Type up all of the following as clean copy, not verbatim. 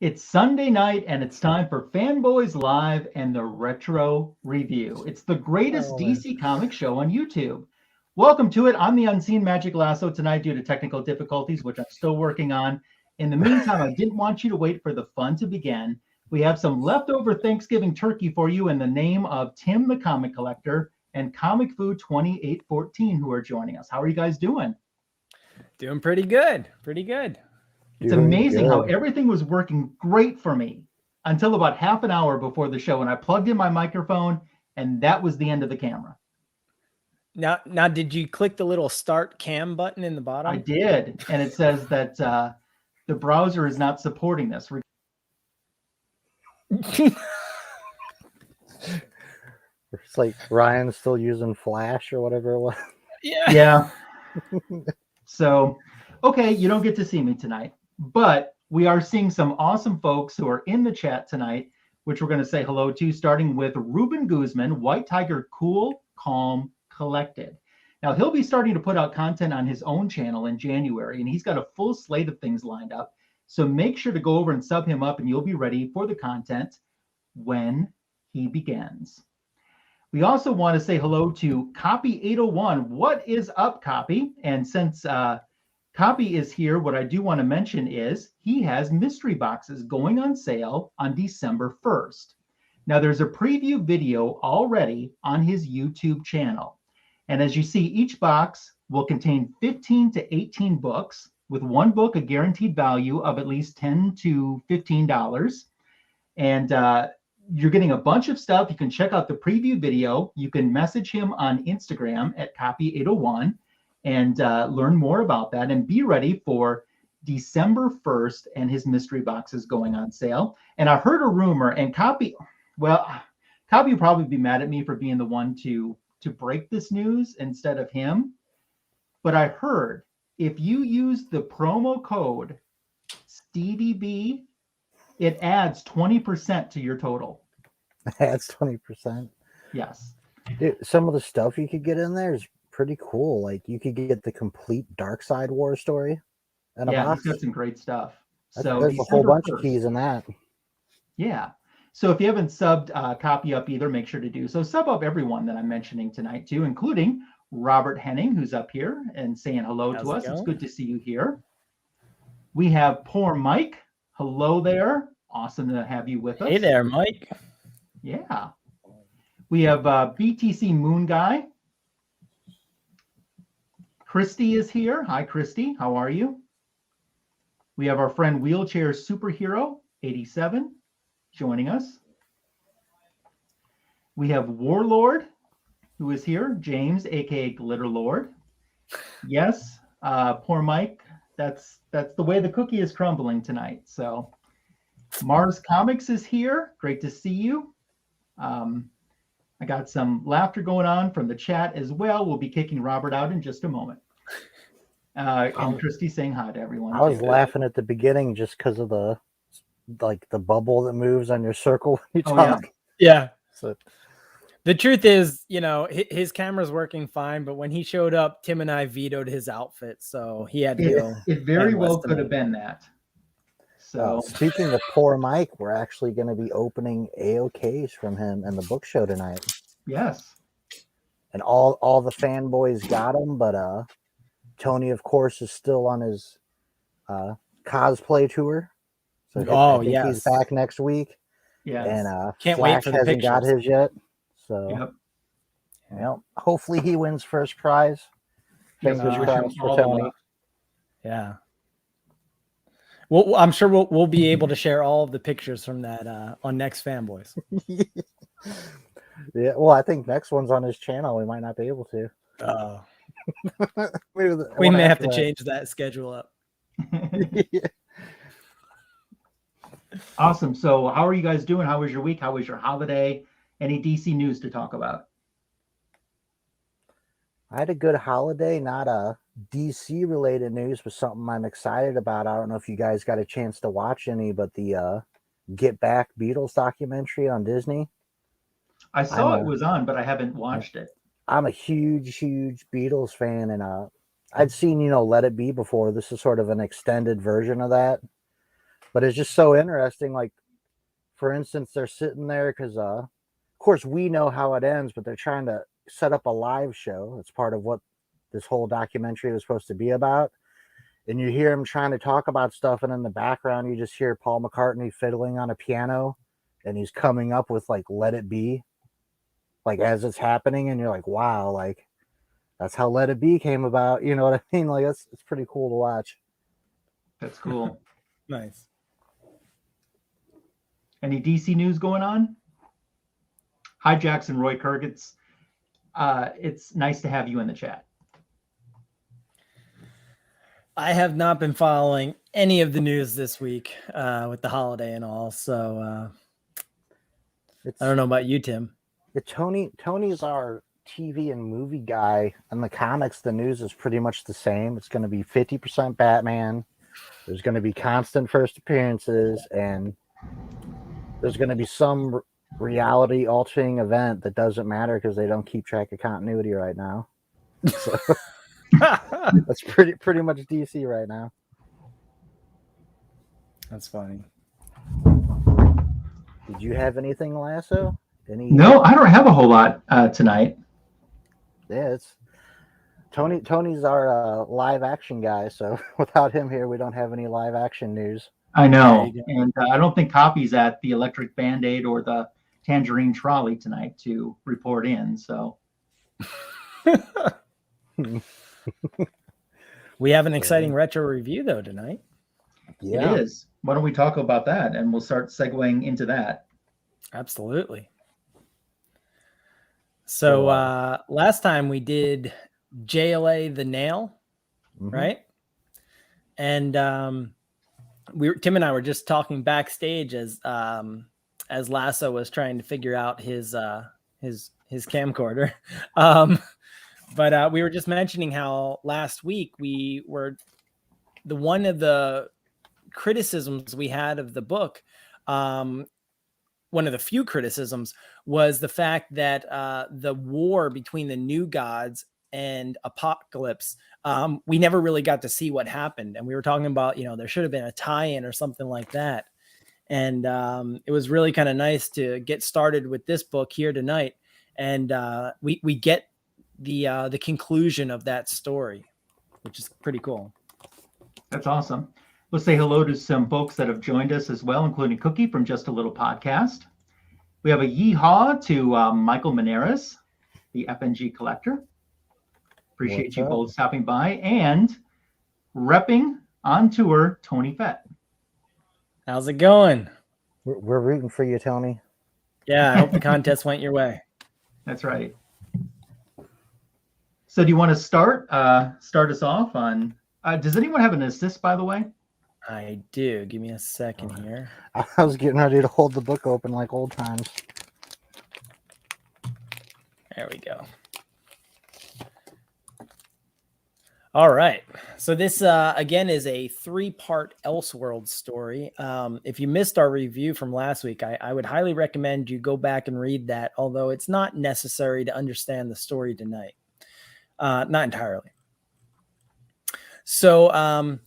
It's Sunday night and it's time for Fanboys Live and the Retro Review. It's the greatest Oh, man. DC comic show on YouTube. Welcome to it. I'm the Unseen Magic Lasso tonight due to technical difficulties, which I'm still working on. In the meantime, I didn't want you to wait for the fun to begin. We have some leftover Thanksgiving turkey for you in the name of Tim the Comic Collector and Comic Food 2814 who are joining us. How are you guys doing? Doing pretty good. Pretty good. It's Doing amazing how good. everything was working great for me until about half an hour before the show, and I plugged in my microphone, and that was the end of the camera. Now, did you click the little start cam button in the I bottom? did, and it says that the browser is not supporting this. It's like Ryan's still using Flash or whatever it was. Yeah. So, okay, you don't get to see me tonight, but we are seeing some awesome folks who are in the chat tonight, which we're going to say hello to, starting with Ruben Guzman, White Tiger Cool, Calm, Collected. Now, he'll be starting to put out content on his own channel in January, and he's got a full slate of things lined up. So make sure to go over and sub him up, and you'll be ready for the content when he begins. We also want to say hello to Copy 801. What is up, Copy? And since Copy is here, what I do want to mention is he has mystery boxes going on sale on December 1st. Now, there's a preview video already on his YouTube channel. And as you see, each box will contain 15 to 18 books, with one book a guaranteed value of at least $10 to $15. And you're getting a bunch of stuff. You can check out the preview video. You can message him on Instagram at Copy801 and learn more about that, and be ready for December 1st and his mystery boxes going on sale. And I heard a rumor, and Copy will probably be mad at me for being the one to break this news instead of him. But I heard if you use the promo code StevieB, it adds 20% to your total. That's 20%. Yes. Dude, some of the stuff you could get in there is pretty cool. Like you could get the complete Dark Side War story in a box. He's got some great stuff. There's a whole bunch of keys in that. Yeah. So if you haven't subbed Copy Up either, make sure to do so. Sub up everyone that I'm mentioning tonight too, including Robert Henning, who's up here and saying hello to us. It's good to see you here. We have Poor Mike. Hello there. Awesome to have you with us. Hey there, Mike. Yeah. We have BTC Moon Guy. Christy is here. Hi, Christy. How are you? We have our friend Wheelchair Superhero 87 joining us. We have Warlord, who is here. James, aka Glitter Lord. Yes, poor Mike. That's the way the cookie is crumbling tonight. So Mars Comics is here. Great to see you. I got some laughter going on from the chat as well. We'll be kicking Robert out in just a moment. And Christy saying hi to everyone. I was laughing at the beginning just because of the bubble that moves on your circle when you talk. Yeah. So the truth is, his camera's working fine, but when he showed up, Tim and I vetoed his outfit, so he had to go. It very well could have been that. So speaking of Poor Mike, we're actually going to be opening AOKs from him in the book show tonight. Yes. And all the fanboys got them, but Tony, of course, is still on his cosplay tour. So I think he's back next week. Yeah. And can't Flash wait for the hasn't pictures. got his yet. So hopefully he wins first prize. Fingers crossed for Tony. Yeah. Well, I'm sure we'll be able to share all of the pictures from that on next Fanboys. Yeah, well, I think next one's on his channel. We might not be able to. We may have to change that schedule up. Awesome. So how are you guys doing? How was your week? How was your holiday? Any DC news to talk about? I had a good holiday, not a DC related news, but something I'm excited about. I don't know if you guys got a chance to watch any, but the Get Back Beatles documentary on Disney. I saw it was on, but I haven't watched it. I'm a huge Beatles fan, and I'd seen, Let It Be before. This is sort of an extended version of that. But it's just so interesting. Like, for instance, they're sitting there because, of course, we know how it ends, but they're trying to set up a live show. It's part of what this whole documentary was supposed to be about. And you hear him trying to talk about stuff, and in the background, you just hear Paul McCartney fiddling on a piano, and he's coming up with like "Let It Be," like as it's happening, and you're like, wow, like that's how "Let It Be" came about. You know what I mean? Like it's pretty cool to watch. That's cool. Nice. Any DC news going on? Hi, Jackson Roy Kirk. It's nice to have you in the chat. I have not been following any of the news this week with the holiday and all. So I don't know about you, Tim. Tony's our TV and movie guy. In the comics, the news is pretty much the same. It's going to be 50% Batman. There's going to be constant first appearances, and there's going to be some reality altering event that doesn't matter because they don't keep track of continuity right now. So that's pretty much DC right now. That's funny. Did you have anything, Lasso? No, I don't have a whole lot tonight. Yeah, it's Tony's our live action guy, so without him here, we don't have any live action news. I know, and I don't think Copy's at the Electric Band-Aid or the Tangerine Trolley tonight to report in. So we have an exciting retro review though tonight. Yeah. It is. Why don't we talk about that, and we'll start segueing into that. Absolutely. So last time we did JLA the Nail, right? And Tim and I were just talking backstage as Lasso was trying to figure out his camcorder. But we were just mentioning how last week one of the criticisms we had of the book, one of the few criticisms was the fact that the war between the New Gods and Apocalypse, we never really got to see what happened. And we were talking about, there should have been a tie-in or something like that. And it was really kind of nice to get started with this book here tonight. And we get the conclusion of that story, which is pretty cool. That's awesome. Let's say hello to some folks that have joined us as well, including Cookie from Just a Little Podcast. We have a yeehaw to Michael Menares, the FNG collector. Appreciate What's you up? both stopping by. And repping on tour, Tony Fett. How's it going? We're rooting for you, Tony. Yeah, I hope the contest went your way. That's right. So do you want to start us off on, does anyone have an assist, by the way? I do. Give me a second here. I was getting ready to hold the book open like old times. There we go. All right. So this, again, is a 3-part Elseworld story. If you missed our review from last week, I would highly recommend you go back and read that, although it's not necessary to understand the story tonight. Not entirely. So,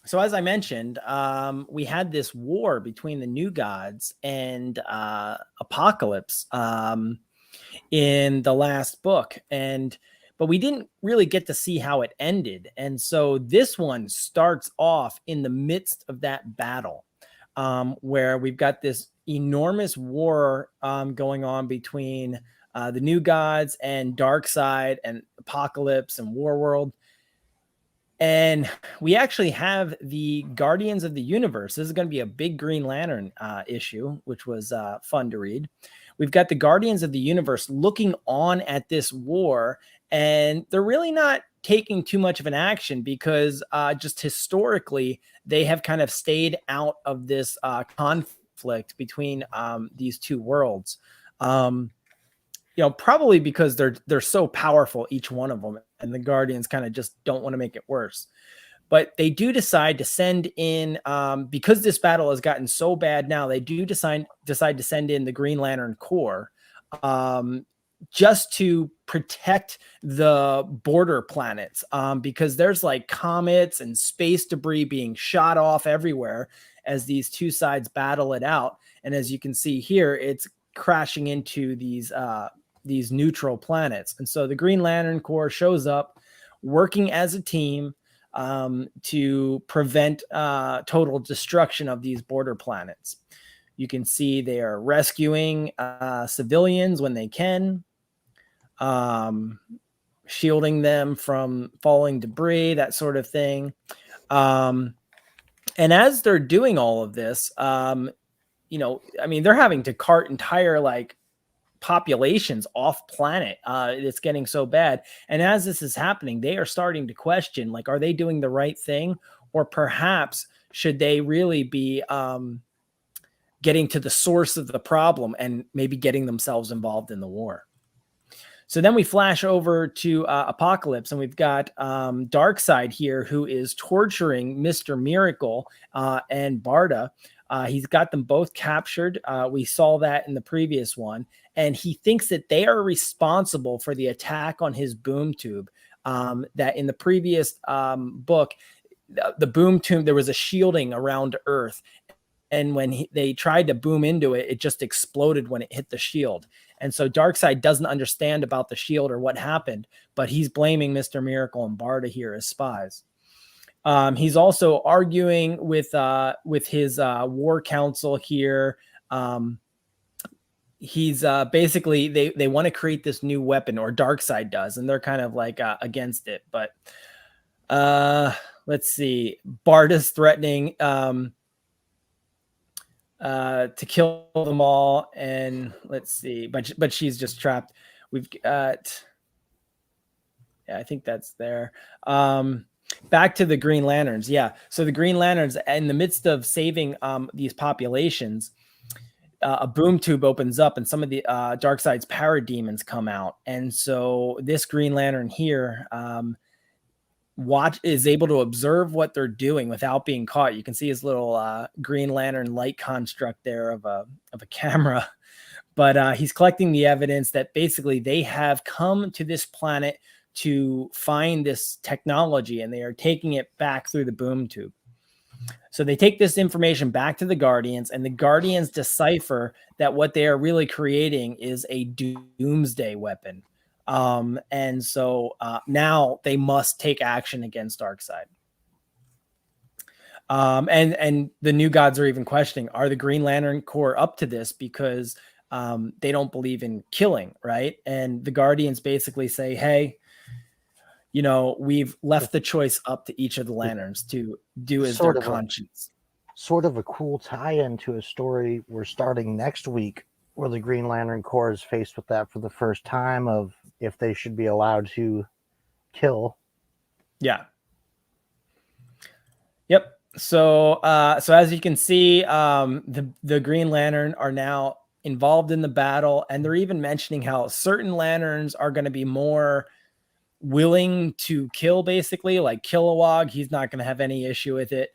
so as I mentioned, we had this war between the New Gods and Apocalypse in the last book, but we didn't really get to see how it ended. And so this one starts off in the midst of that battle, where we've got this enormous war going on between the New Gods and Darkseid and Apocalypse and Warworld. And we actually have the Guardians of the Universe. This is going to be a big Green Lantern issue, which was fun to read. We've got the Guardians of the Universe looking on at this war, and they're really not taking too much of an action because just historically, they have kind of stayed out of this conflict between these two worlds. Probably because they're so powerful, each one of them, and the Guardians kind of just don't want to make it worse. But they do decide to send in, because this battle has gotten so bad now, they do decide to send in the Green Lantern Corps just to protect the border planets, because there's like comets and space debris being shot off everywhere as these two sides battle it out. And as you can see here, it's crashing into these neutral planets. And so the Green Lantern Corps shows up working as a team to prevent total destruction of these border planets. You can see they are rescuing civilians when they can, shielding them from falling debris, that sort of thing. And as they're doing all of this, you know, I mean, they're having to cart entire like populations off planet. It's getting so bad. And as this is happening, they are starting to question, like, are they doing the right thing? Or perhaps should they really be getting to the source of the problem and maybe getting themselves involved in the war? So then we flash over to Apocalypse, and we've got Darkseid here, who is torturing Mr. Miracle and Barda. He's got them both captured. We saw that in the previous one. And he thinks that they are responsible for the attack on his boom tube. That in the previous book, the boom tube, there was a shielding around Earth. And when they tried to boom into it, it just exploded when it hit the shield. And so Darkseid doesn't understand about the shield or what happened, but he's blaming Mr. Miracle and Barda here as spies. He's also arguing with his war council here. He's basically, they want to create this new weapon, or Darkseid does, and they're kind of like against it. But let's see, Barda's threatening to kill them all, and let's see, but she's just trapped. We've got, yeah, I think that's there. Back to the Green Lanterns. Yeah, so the Green Lanterns, in the midst of saving these populations, a boom tube opens up, and some of the Darkseid's parademons come out, and so this Green Lantern here is able to observe what they're doing without being caught. You can see his little Green Lantern light construct there of a camera, but he's collecting the evidence that basically they have come to this planet to find this technology, and they are taking it back through the boom tube. So they take this information back to the Guardians, and the Guardians decipher that what they are really creating is a doomsday weapon. And so now they must take action against Darkseid. And the New Gods are even questioning, are the Green Lantern Corps up to this? Because they don't believe in killing, right? And the Guardians basically say, hey, you know, we've left the choice up to each of the Lanterns to do as their conscience. Sort of a cool tie-in to a story we're starting next week, where the Green Lantern Corps is faced with that for the first time, of if they should be allowed to kill. Yeah. Yep. So as you can see, the Green Lantern are now involved in the battle, and they're even mentioning how certain Lanterns are going to be more willing to kill, basically, like Kilowog. He's not going to have any issue with it.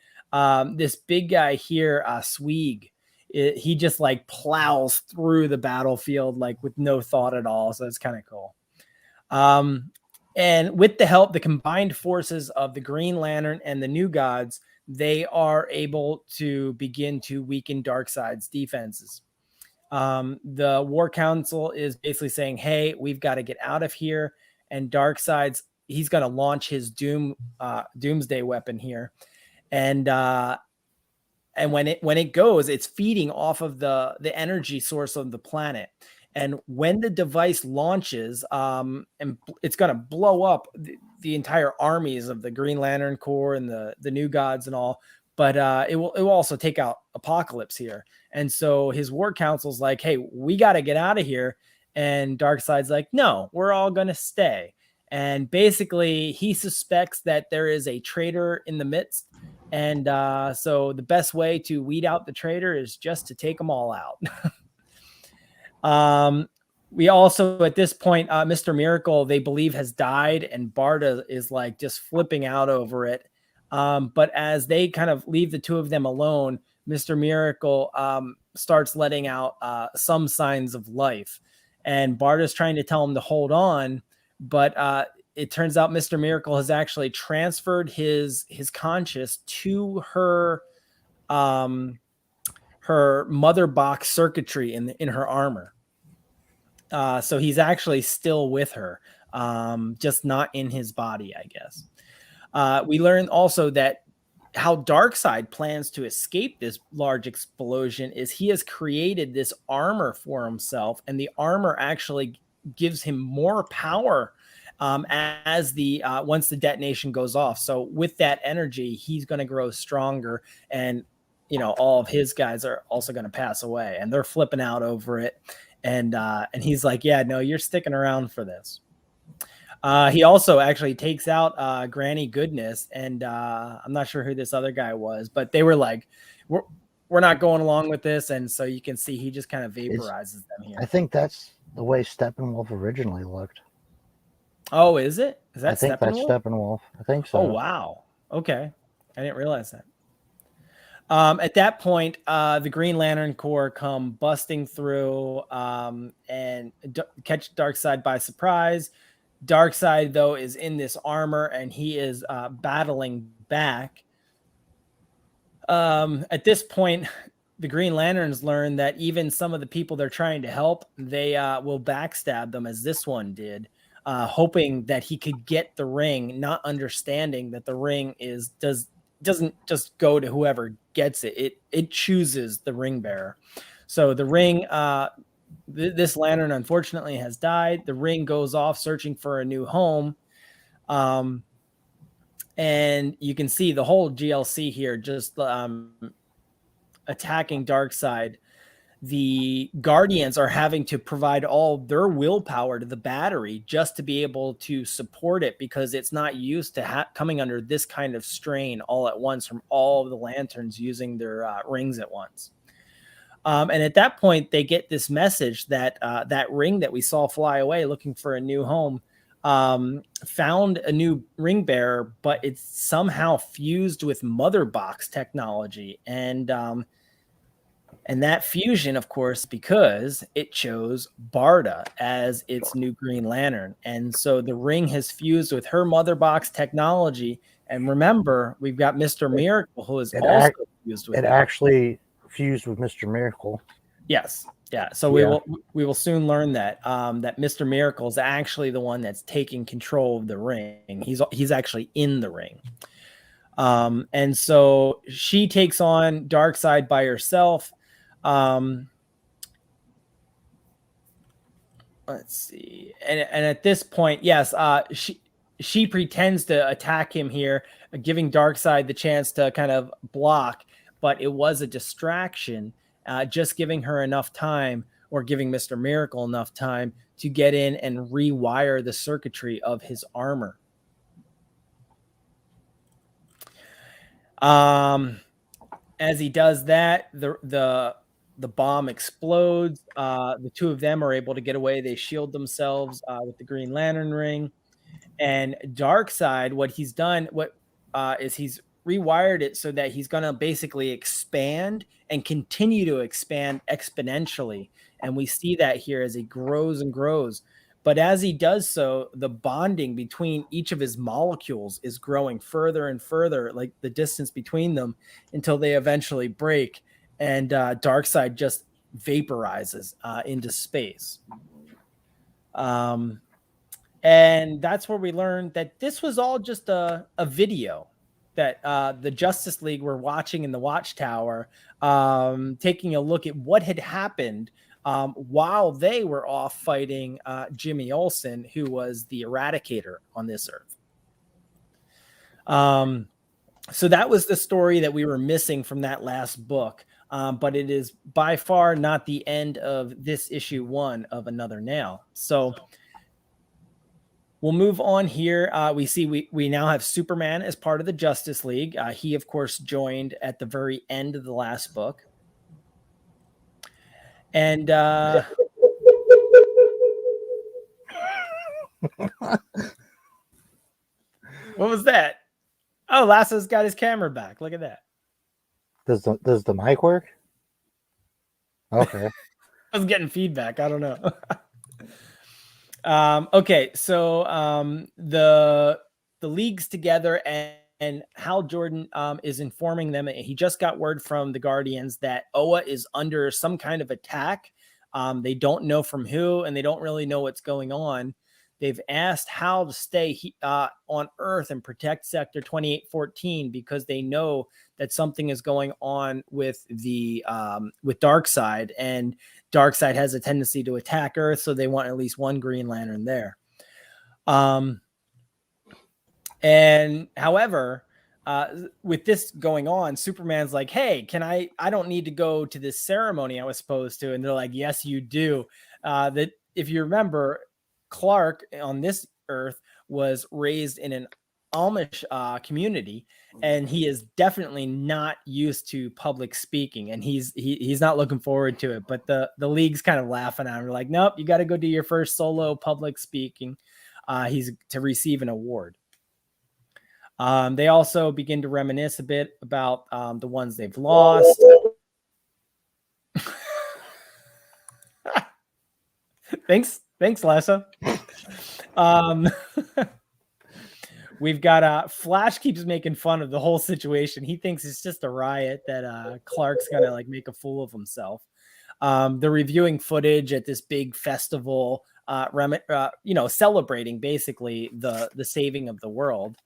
This big guy here, Swig, he just like plows through the battlefield like with no thought at all. So it's kind of cool. And with the combined forces of the Green Lantern and the New Gods, they are able to begin to weaken Darkseid's defenses. The War Council is basically saying, hey, we've got to get out of here. And Darkseid's, he's going to launch his doomsday weapon here. And when it goes, it's feeding off of the energy source of the planet. And when the device launches, and it's going to blow up the entire armies of the Green Lantern Corps and the New Gods and all, but it will also take out Apocalypse here. And so his War Council's like, hey, we got to get out of here. And Darkseid's like, no, we're all going to stay. And basically he suspects that there is a traitor in the midst. And so the best way to weed out the traitor is just to take them all out. We also, at this point, Mr. Miracle, they believe, has died, and Barda is like just flipping out over it. But as they kind of leave the two of them alone, Mr. Miracle starts letting out some signs of life. and Barda's trying to tell him to hold on, but it turns out Mr. Miracle has actually transferred his conscious to her her mother box circuitry in her armor. So he's actually still with her, just not in his body, I guess. We learn also that how Darkseid plans to escape this large explosion is he has created this armor for himself, and the armor actually gives him more power as the once the detonation goes off. So with that energy, he's going to grow stronger, and all of his guys are also going to pass away, and they're flipping out over it. And he's like, yeah, no, you're sticking around for this. He also actually takes out Granny Goodness, and I'm not sure who this other guy was, but they were like, we're not going along with this. And so you can see he just kind of vaporizes them here. I think that's the way Steppenwolf originally looked. Oh, is it? Is that I think that's Steppenwolf. I think so. Oh, wow. Okay. I didn't realize that. At that point, the Green Lantern Corps come busting through and catch Darkseid by surprise. Darkseid, though, is in this armor, and he is battling back. At this point, the Green Lanterns learn that even some of the people they're trying to help, they will backstab them, as this one did, hoping that he could get the ring, not understanding that the ring doesn't just go to whoever gets it. It chooses the ring bearer. So the ring, this lantern unfortunately has died. The ring goes off searching for a new home. And you can see the whole GLC here just attacking Darkseid. The Guardians are having to provide all their willpower to the battery just to be able to support it, because it's not used to coming under this kind of strain all at once from all of the lanterns using their rings at once. And at that point, they get this message that that ring that we saw fly away looking for a new home found a new ring bearer, but it's somehow fused with mother box technology. And that fusion, of course, because it chose Barda as its new Green Lantern. And so the ring has fused with her mother box technology. And remember, we've got Mr. Miracle, who is also fused with it. Actually fused with Mr. Miracle. Yes. Yeah. So we will soon learn that that Mr. Miracle is actually the one that's taking control of the ring. He's actually in the ring. And so she takes on Darkseid by herself. Let's see. And at this point, yes, she pretends to attack him here, giving Darkseid the chance to kind of block, but it was a distraction, just giving her enough time, or giving Mr. Miracle enough time to get in and rewire the circuitry of his armor. As he does that, the bomb explodes. The two of them are able to get away. They shield themselves with the Green Lantern ring. And Darkseid, what he's done, is he's rewired it so that he's going to basically expand and continue to expand exponentially. And we see that here as he grows and grows. But as he does so, the bonding between each of his molecules is growing further and further, like the distance between them, until they eventually break. And Darkseid just vaporizes into space. And that's where we learned that this was all just a video that the Justice League were watching in the Watchtower, taking a look at what had happened while they were off fighting Jimmy Olsen, who was the Eradicator on this Earth. So that was the story that we were missing from that last book. But it is by far not the end of this issue 1 of Another Nail. So we'll move on here. We see we now have Superman as part of the Justice League. He, of course, joined at the very end of the last book. And what was that? Oh, Lasso's got his camera back. Look at that. Does the mic work? Okay. I was getting feedback. I don't know. Okay, so the league's together, and Hal Jordan is informing them. He just got word from the Guardians that Oa is under some kind of attack. They don't know from who, and they don't really know what's going on. They've asked Hal to stay on Earth and protect Sector 2814 because they know that something is going on with the with Darkseid, and Darkseid has a tendency to attack Earth, so they want at least one Green Lantern there. And however, with this going on, Superman's like, hey, I don't need to go to this ceremony I was supposed to. And they're like, yes, you do. That if you remember, Clark on this Earth was raised in an Amish community, and he is definitely not used to public speaking, and he's not looking forward to it. But the league's kind of laughing at him. They're like, nope, you got to go do your first solo public speaking. He's to receive an award. They also begin to reminisce a bit about the ones they've lost. Thanks, Lessa. We've got Flash keeps making fun of the whole situation. He thinks it's just a riot that Clark's gonna like make a fool of himself. They're reviewing footage at this big festival, celebrating basically the saving of the world.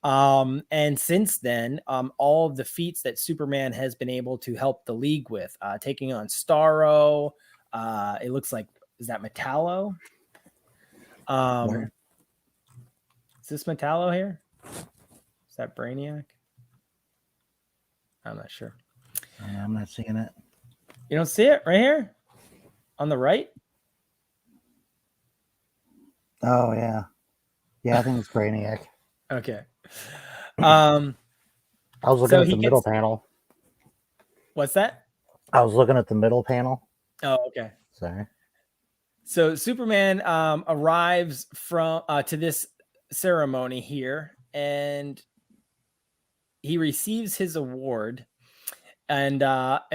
And since then, all of the feats that Superman has been able to help the League with, taking on Starro, it looks like, is that Metallo? Is this Metallo here? Is that Brainiac? I'm not sure. I'm not seeing it. You don't see it right here on the right? Oh yeah. Yeah, I think it's Brainiac. Okay. I was looking at the middle panel. What's that? I was looking at the middle panel. Oh, okay. Sorry. So Superman arrives to this ceremony here, and he receives his award, and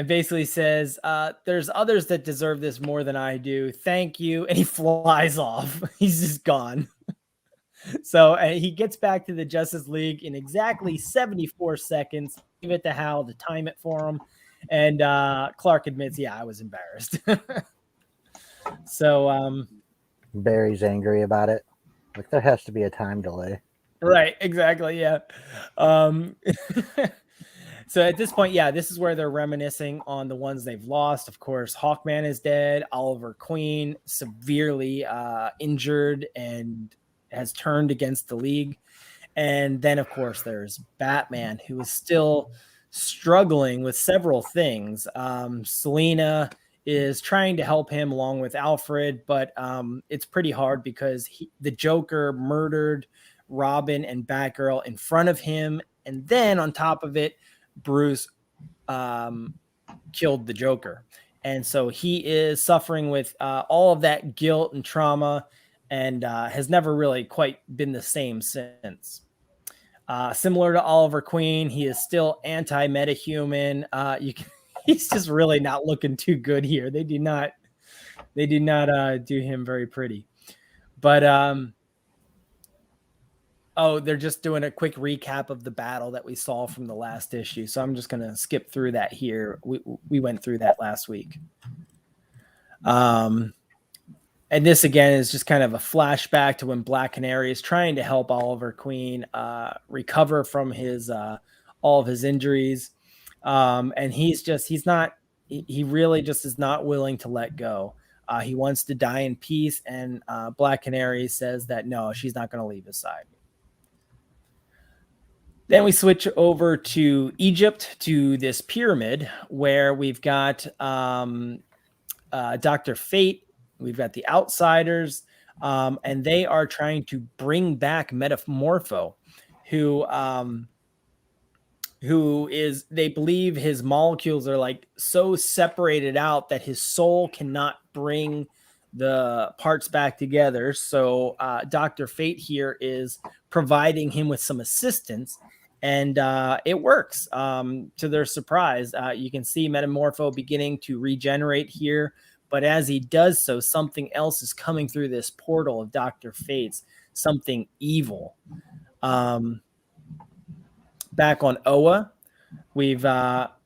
basically says, "There's others that deserve this more than I do. Thank you," and he flies off. He's just gone. So he gets back to the Justice League in exactly 74 seconds. Give it to Hal to time it for him. And Clark admits, yeah, I was embarrassed. So Barry's angry about it. Like, there has to be a time delay. Right, exactly, yeah. So at this point, yeah, this is where they're reminiscing on the ones they've lost. Of course, Hawkman is dead. Oliver Queen severely injured and has turned against the League. And then, of course, there's Batman, who is still struggling with several things. Selena is trying to help him along with Alfred, but it's pretty hard because the Joker murdered Robin and Batgirl in front of him. And then on top of it, Bruce killed the Joker. And so he is suffering with all of that guilt and trauma, and has never really quite been the same since. Similar to Oliver Queen, he is still anti-metahuman. He's just really not looking too good here. They do not do him very pretty. But they're just doing a quick recap of the battle that we saw from the last issue. So I'm just going to skip through that here. We went through that last week. And this, again, is just kind of a flashback to when Black Canary is trying to help Oliver Queen recover from all of his injuries. And he really just is not willing to let go. He wants to die in peace. And Black Canary says that, no, she's not going to leave his side. Then we switch over to Egypt, to this pyramid where we've got Dr. Fate. We've got the Outsiders, and they are trying to bring back Metamorpho, who is, they believe his molecules are like so separated out that his soul cannot bring the parts back together. So Dr. Fate here is providing him with some assistance, and it works. To their surprise, you can see Metamorpho beginning to regenerate here, But as he does so, something else is coming through this portal of Dr. Fate's, something evil. Back on Oa, we've got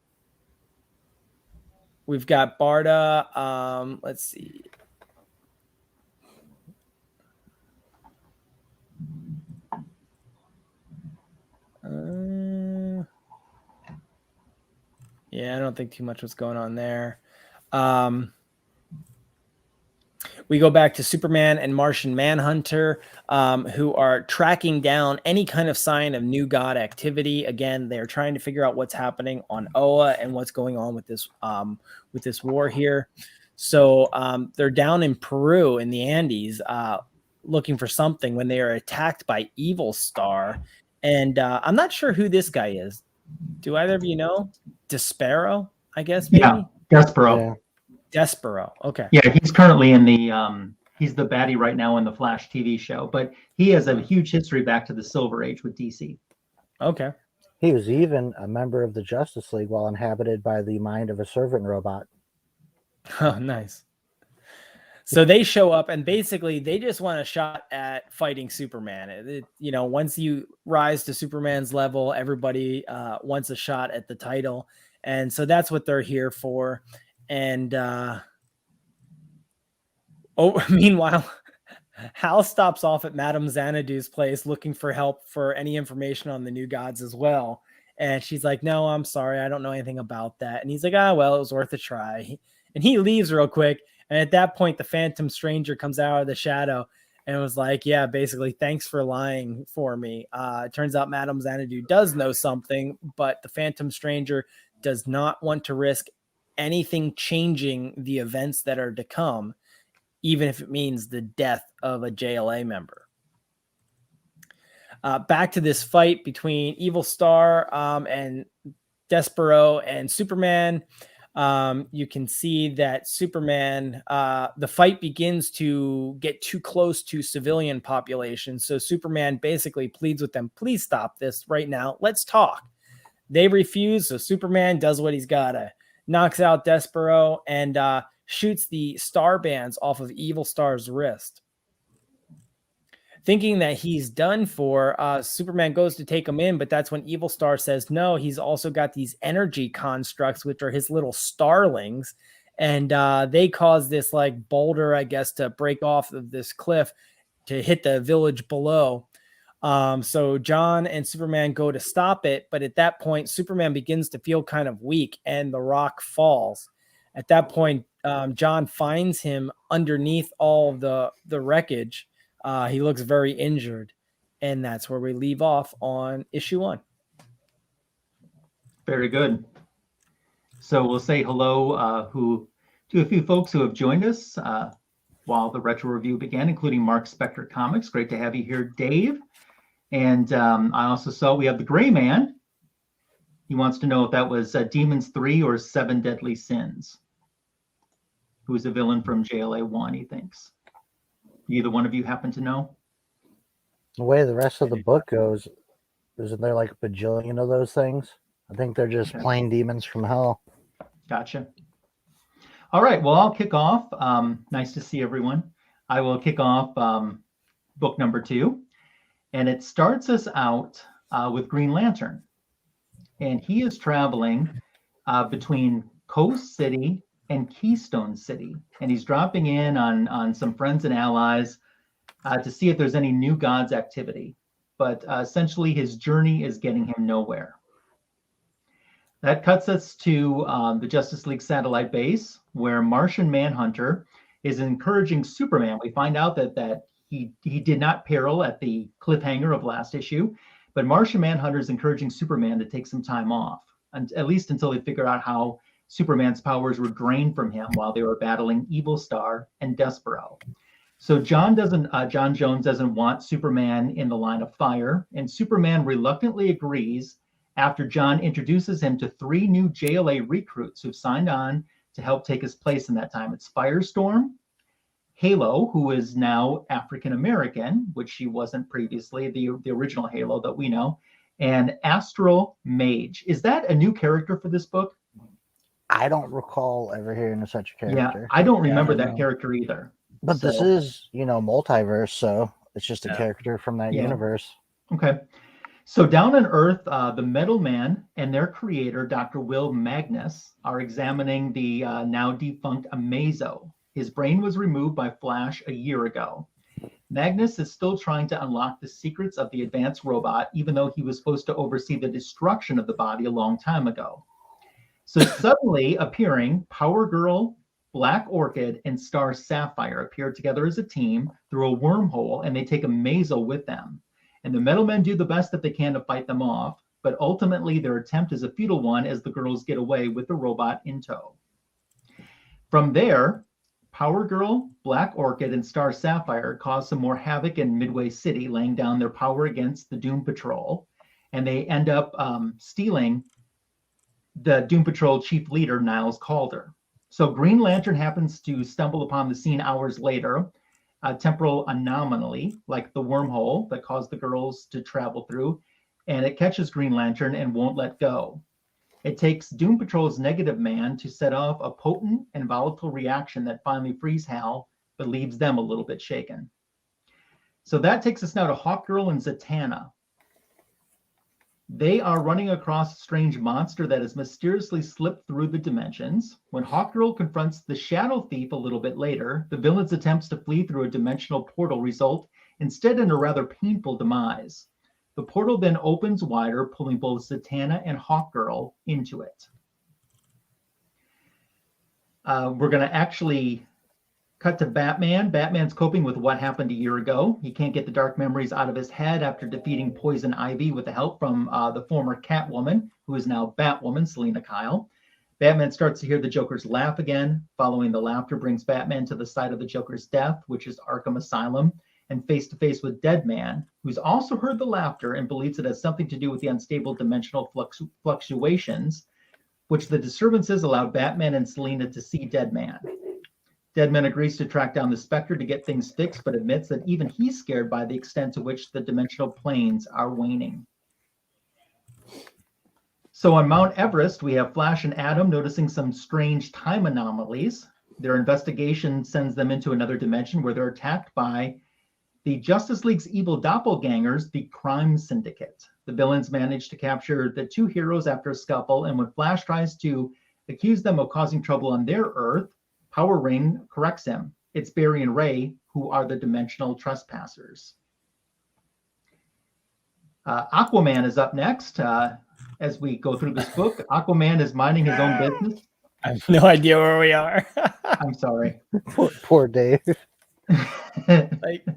Barda. Let's see. Yeah, I don't think too much was going on there. We go back to Superman and Martian Manhunter, who are tracking down any kind of sign of new god activity. Again, they're trying to figure out what's happening on Oa and what's going on with this war here. So they're down in Peru in the Andes looking for something when they are attacked by Evil Star. And I'm not sure who this guy is. Do either of you know? Despero, I guess, maybe? Yeah, Despero. Yeah. Despero. Okay. Yeah, he's currently in the he's the baddie right now in the Flash TV show, but he has a huge history back to the Silver Age with DC. Okay. He was even a member of the Justice League while inhabited by the mind of a servant robot. Oh, nice. So they show up and basically they just want a shot at fighting Superman. Once you rise to Superman's level, everybody wants a shot at the title. And so that's what they're here for. And meanwhile, Hal stops off at Madame Xanadu's place looking for help for any information on the new gods as well. And she's like, no, I'm sorry. I don't know anything about that. And he's like, well, it was worth a try. And he leaves real quick. And at that point, the Phantom Stranger comes out of the shadow and was like, yeah, basically, thanks for lying for me. It turns out Madame Xanadu does know something, but the Phantom Stranger does not want to risk anything changing the events that are to come, even if it means the death of a JLA member. Back to this fight between Evil Star and Despero and Superman. You can see that Superman, the fight begins to get too close to civilian population. So Superman basically pleads with them, please stop this right now. Let's talk. They refuse. So Superman does what he's gotta, knocks out Despero and shoots the star bands off of Evil Star's wrist. Thinking that he's done for, Superman goes to take him in, but that's when Evil Star says no. He's also got these energy constructs, which are his little starlings, and they cause this like boulder, I guess, to break off of this cliff to hit the village below. So John and Superman go to stop it, but at that point, Superman begins to feel kind of weak, and the rock falls. At that point, John finds him underneath all of the wreckage. He looks very injured, and that's where we leave off on issue 1. Very good. So we'll say hello to a few folks who have joined us while the retro review began, including Mark Spector Comics. Great to have you here, Dave. And I also saw we have the Gray Man. He wants to know if that was Demons 3 or 7 Deadly Sins. Who's a villain from JLA 1, he thinks. Either one of you happen to know? The way the rest of the book goes, isn't there like a bajillion of those things? I think they're just plain demons from hell. Gotcha. All right, well, I'll kick off. Nice to see everyone. I will kick off book number 2. And it starts us out with Green Lantern. And he is traveling between Coast City and Keystone City. And he's dropping in on some friends and allies to see if there's any new gods activity. But essentially his journey is getting him nowhere. That cuts us to the Justice League satellite base, where Martian Manhunter is encouraging Superman. We find out that he did not peril at the cliffhanger of last issue, but Martian Manhunter is encouraging Superman to take some time off, and at least until they figure out how Superman's powers were drained from him while they were battling Evil Star and Despero. So John Jones doesn't want Superman in the line of fire, and Superman reluctantly agrees after John introduces him to 3 new JLA recruits who've signed on to help take his place in that time. It's Firestorm, Halo, who is now African American, which she wasn't previously, the original Halo that we know, and Astral Mage. Is that a new character for this book? I don't recall ever hearing of such a character. Yeah, I don't Yeah, I remember don't that know. character either. But this So, is, multiverse, so it's just a Yeah. character from that Yeah. universe. okay. So down on Earth, the Metal Man and their creator, Dr. Will Magnus, are examining the now defunct Amazo. His brain was removed by Flash a year ago. Magnus is still trying to unlock the secrets of the advanced robot, even though he was supposed to oversee the destruction of the body a long time ago. So suddenly appearing, Power Girl, Black Orchid, and Star Sapphire appear together as a team through a wormhole, and they take Amazo with them. And the Metal Men do the best that they can to fight them off, but ultimately their attempt is a futile one as the girls get away with the robot in tow. From there, Power Girl, Black Orchid, and Star Sapphire cause some more havoc in Midway City, laying down their power against the Doom Patrol, and they end up stealing the Doom Patrol chief leader, Niles Calder. So Green Lantern happens to stumble upon the scene hours later, a temporal anomaly, like the wormhole that caused the girls to travel through, and it catches Green Lantern and won't let go. It takes Doom Patrol's Negative Man to set off a potent and volatile reaction that finally frees Hal, but leaves them a little bit shaken. So that takes us now to Hawkgirl and Zatanna. They are running across a strange monster that has mysteriously slipped through the dimensions. When Hawkgirl confronts the Shadow Thief a little bit later, the villain's attempts to flee through a dimensional portal result instead in a rather painful demise. The portal then opens wider, pulling both Zatanna and Hawkgirl into it. We're going to actually cut to Batman. Batman's coping with what happened a year ago. He can't get the dark memories out of his head after defeating Poison Ivy with the help from the former Catwoman, who is now Batwoman, Selena Kyle. Batman starts to hear the Joker's laugh again. Following the laughter brings Batman to the site of the Joker's death, which is Arkham Asylum, and face-to-face with Deadman, who's also heard the laughter and believes it has something to do with the unstable dimensional fluctuations, which the disturbances allowed Batman and Selena to see Deadman. Deadman agrees to track down the Spectre to get things fixed, but admits that even he's scared by the extent to which the dimensional planes are waning. So on Mount Everest, we have Flash and Atom noticing some strange time anomalies. Their investigation sends them into another dimension where they're attacked by the Justice League's evil doppelgangers, the Crime Syndicate. The villains manage to capture the two heroes after a scuffle, and when Flash tries to accuse them of causing trouble on their Earth, Power Ring corrects him. It's Barry and Ray who are the dimensional trespassers. Aquaman is up next. As we go through this book, Aquaman is minding his own business. I have no idea where we are. I'm sorry. Poor Dave.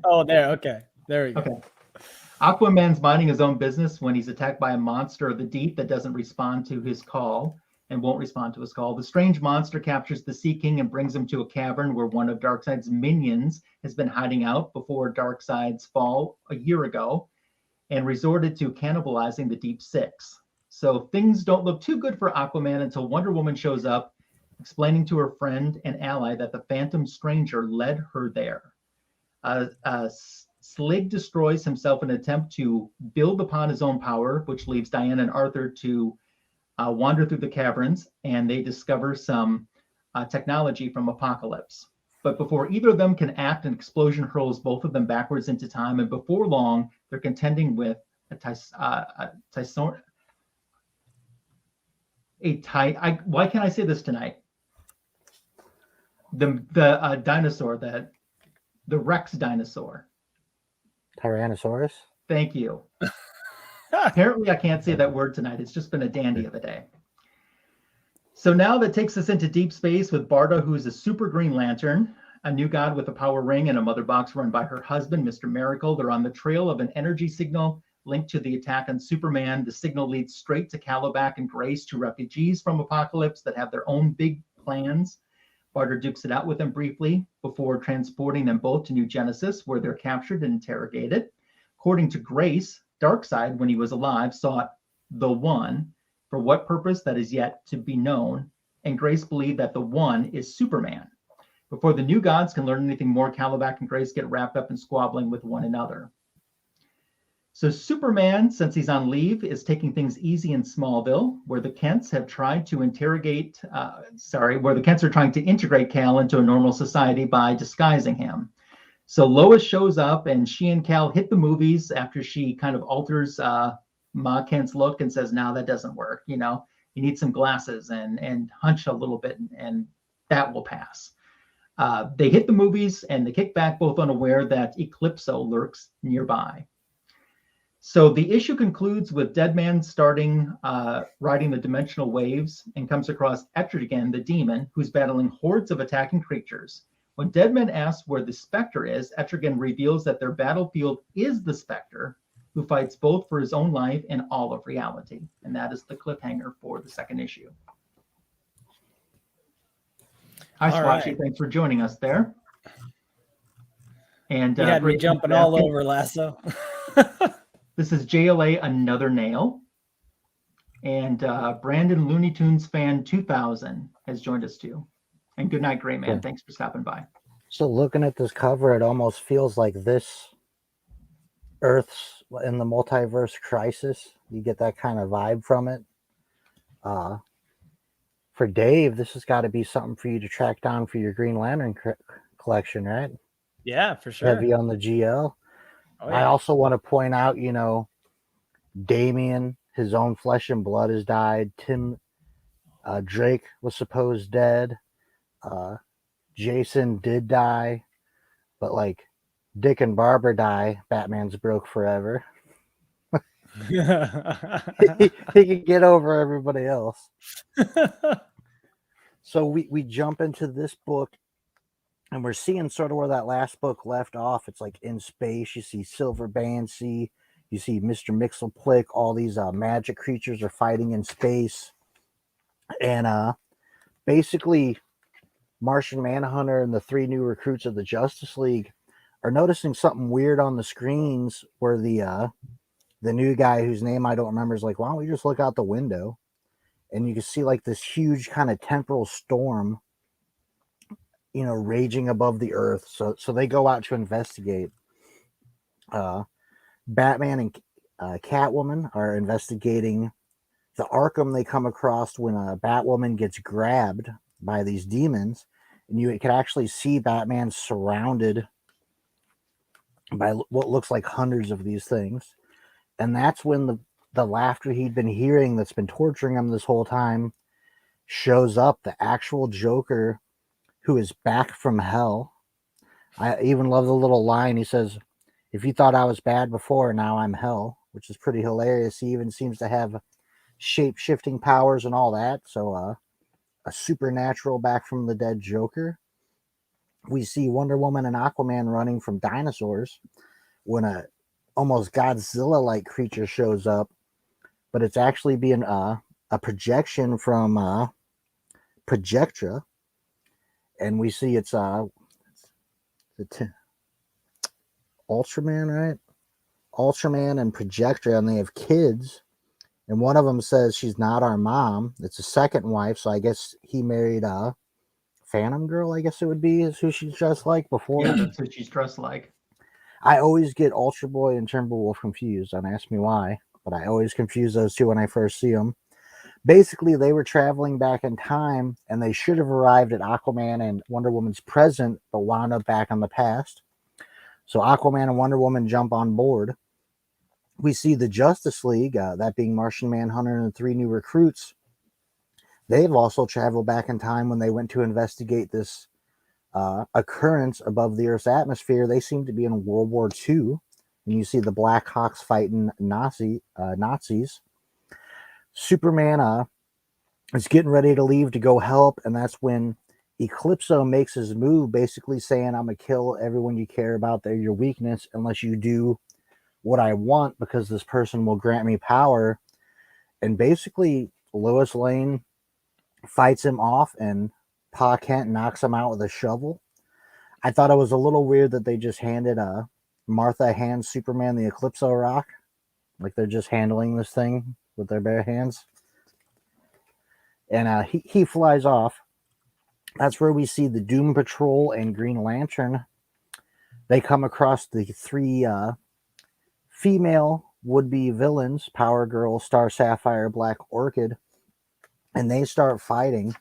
Oh, there. Okay. There we go. Okay. Aquaman's minding his own business when he's attacked by a monster of the deep that doesn't respond to his call and won't respond to his call. The strange monster captures the Sea King and brings him to a cavern where one of Darkseid's minions has been hiding out before Darkseid's fall a year ago and resorted to cannibalizing the Deep Six. So things don't look too good for Aquaman until Wonder Woman shows up, explaining to her friend and ally that the Phantom Stranger led her there. Slig destroys himself in an attempt to build upon his own power, which leaves Diana and Arthur to wander through the caverns, and they discover some technology from Apocalypse. But before either of them can act, an explosion hurls both of them backwards into time, and before long, they're contending with why can't I say this tonight? The dinosaur, the Rex dinosaur. Tyrannosaurus. Thank you. Apparently, I can't say that word tonight. It's just been a dandy of a day. So now that takes us into deep space with Barda, who's a super Green Lantern, a new god with a power ring and a mother box run by her husband, Mr. Miracle. They're on the trail of an energy signal linked to the attack on Superman. The signal leads straight to Calabac and Grace, two refugees from Apocalypse that have their own big plans. Barda dukes it out with them briefly before transporting them both to New Genesis, where they're captured and interrogated. According to Grace, Darkseid, when he was alive, sought the One. For what purpose, that is yet to be known. And Grace believed that the One is Superman. Before the new gods can learn anything more, Calabac and Grace get wrapped up in squabbling with one another. So Superman, since he's on leave, is taking things easy in Smallville, where the Kents have tried to where the Kents are trying to integrate Cal into a normal society by disguising him. So Lois shows up, and she and Cal hit the movies after she kind of alters Ma Kent's look and says, "No, that doesn't work. You need some glasses and hunch a little bit, and that will pass." They hit the movies, and they kick back, both unaware that Eclipso lurks nearby. So the issue concludes with Deadman starting riding the dimensional waves and comes across Etrigan, the demon, who's battling hordes of attacking creatures. When Deadman asks where the Spectre is, Etrigan reveals that their battlefield is the Spectre, who fights both for his own life and all of reality. And that is the cliffhanger for the second issue. Hi, Swatchy. Right. Thanks for joining us there. And you had me jumping all over, Lasso. This is JLA Another Nail. And Brandon Looney Tunes Fan 2000 has joined us too. And good night, Gray Man. Yeah. Thanks for stopping by. So looking at this cover, it almost feels like this Earth's in the multiverse crisis. You get that kind of vibe from it. For Dave, this has got to be something for you to track down for your Green Lantern collection, right? Yeah, for sure. Heavy on the GL. Oh, yeah. I also want to point out, Damian, his own flesh and blood has died. Tim Drake was supposed dead. Jason did die, but like Dick and Barbara die, Batman's broke forever. he could get over everybody else. So we jump into this book, and we're seeing sort of where that last book left off. It's like in space. You see Silver Banshee, you see Mr. Mxyzptlk. All these magic creatures are fighting in space, and basically Martian Manhunter and the 3 new recruits of the Justice League are noticing something weird on the screens, where the new guy whose name I don't remember is like, why don't we just look out the window? And you can see like this huge kind of temporal storm, raging above the earth. So they go out to investigate. Batman and Catwoman are investigating the Arkham they come across when Batwoman gets grabbed by these demons. And you can actually see Batman surrounded by what looks like hundreds of these things. And that's when the laughter he'd been hearing that's been torturing him this whole time shows up. The actual Joker, who is back from hell. I even love the little line. He says, "If you thought I was bad before, now I'm hell," which is pretty hilarious. He even seems to have shape-shifting powers and all that. So a supernatural back from the dead Joker. We see Wonder Woman and Aquaman running from dinosaurs when a almost Godzilla-like creature shows up, but it's actually being a projection from Projectra, and we see it's Ultraman, right? Ultraman and Projectra, and they have kids, and one of them says she's not our mom. It's a second wife, so I guess he married Phantom Girl, I guess it would be, is who she's dressed like before. Yeah, that's who she's dressed like. I always get Ultra Boy and Timberwolf confused. Don't ask me why, but I always confuse those two when I first see them. Basically, they were traveling back in time, and they should have arrived at Aquaman and Wonder Woman's present, but wound up back in the past. So Aquaman and Wonder Woman jump on board. We see the Justice League, that being Martian Manhunter and the 3 new recruits. They've also traveled back in time when they went to investigate this occurrence above the Earth's atmosphere. They seem to be in World War II, and you see the Black Hawks fighting Nazis. Superman is getting ready to leave to go help, and that's when Eclipso makes his move, basically saying, "I'm gonna kill everyone you care about. They're your weakness unless you do what I want, because this person will grant me power." And basically Lois Lane fights him off, and Pa Kent knocks him out with a shovel. I thought it was a little weird that they just handed Martha hands Superman the Eclipso rock, like they're just handling this thing with their bare hands. And he flies off. That's where we see the Doom Patrol and Green Lantern. They come across the 3 female would-be villains, Power Girl, Star Sapphire, Black Orchid, and they start fighting.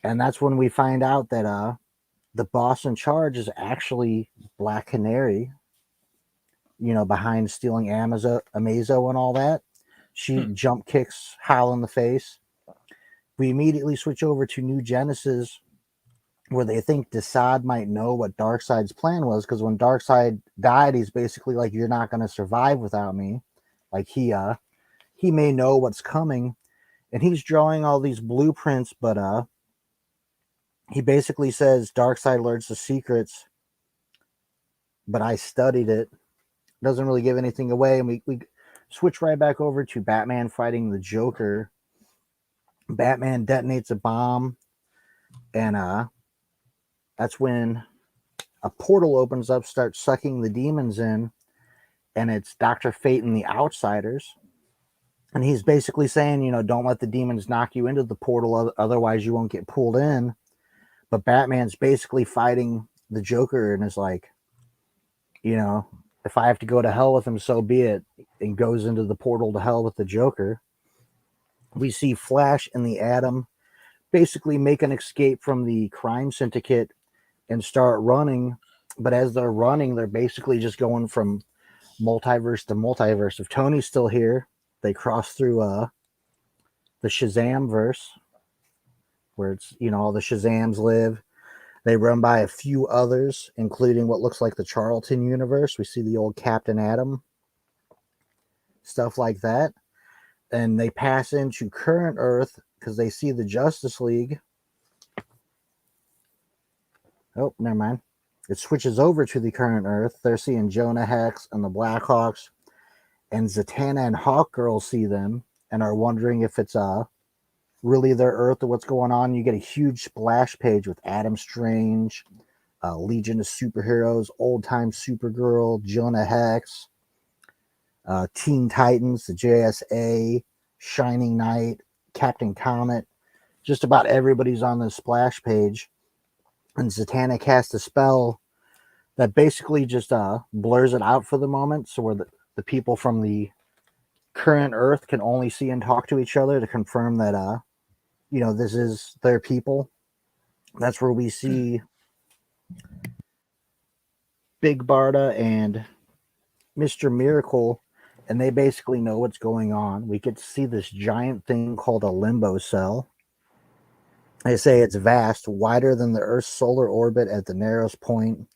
And that's when we find out that the boss in charge is actually Black Canary, behind stealing Amazo and all that. She jump kicks Hal in the face. We immediately switch over to New Genesis, where they think Desaad might know what Darkseid's plan was, because when Darkseid died, he's basically like, "You're not going to survive without me." Like he may know what's coming, and he's drawing all these blueprints, but he basically says Darkseid learns the secrets, but I studied it. Doesn't really give anything away, and we switch right back over to Batman fighting the Joker. Batman detonates a bomb, and that's when a portal opens up, starts sucking the demons in, and it's Dr. Fate and the Outsiders. And he's basically saying, don't let the demons knock you into the portal, otherwise you won't get pulled in. But Batman's basically fighting the Joker and is like, if I have to go to hell with him, so be it, and goes into the portal to hell with the Joker. We see Flash and the Atom basically make an escape from the crime syndicate and start running. But as they're running, they're basically just going from multiverse to multiverse. If Tony's still here, they cross through the Shazam verse, where it's, all the Shazams live. They run by a few others, including what looks like the Charlton universe. We see the old Captain Atom, stuff like that. And they pass into current Earth because they see the Justice League. Oh, never mind. It switches over to the current Earth. They're seeing Jonah Hex and the Blackhawks. And Zatanna and Hawkgirl see them and are wondering if it's really their Earth or what's going on. You get a huge splash page with Adam Strange, Legion of Superheroes, Old Time Supergirl, Jonah Hex, Teen Titans, the JSA, Shining Knight, Captain Comet. Just about everybody's on this splash page. And Zatanna casts a spell that basically just blurs it out for the moment, so where the people from the current Earth can only see and talk to each other to confirm that this is their people. That's where we see Big Barda and Mr. Miracle, and they basically know what's going on. We get to see this giant thing called a limbo cell. They say it's vast, wider than the Earth's solar orbit at the narrowest point.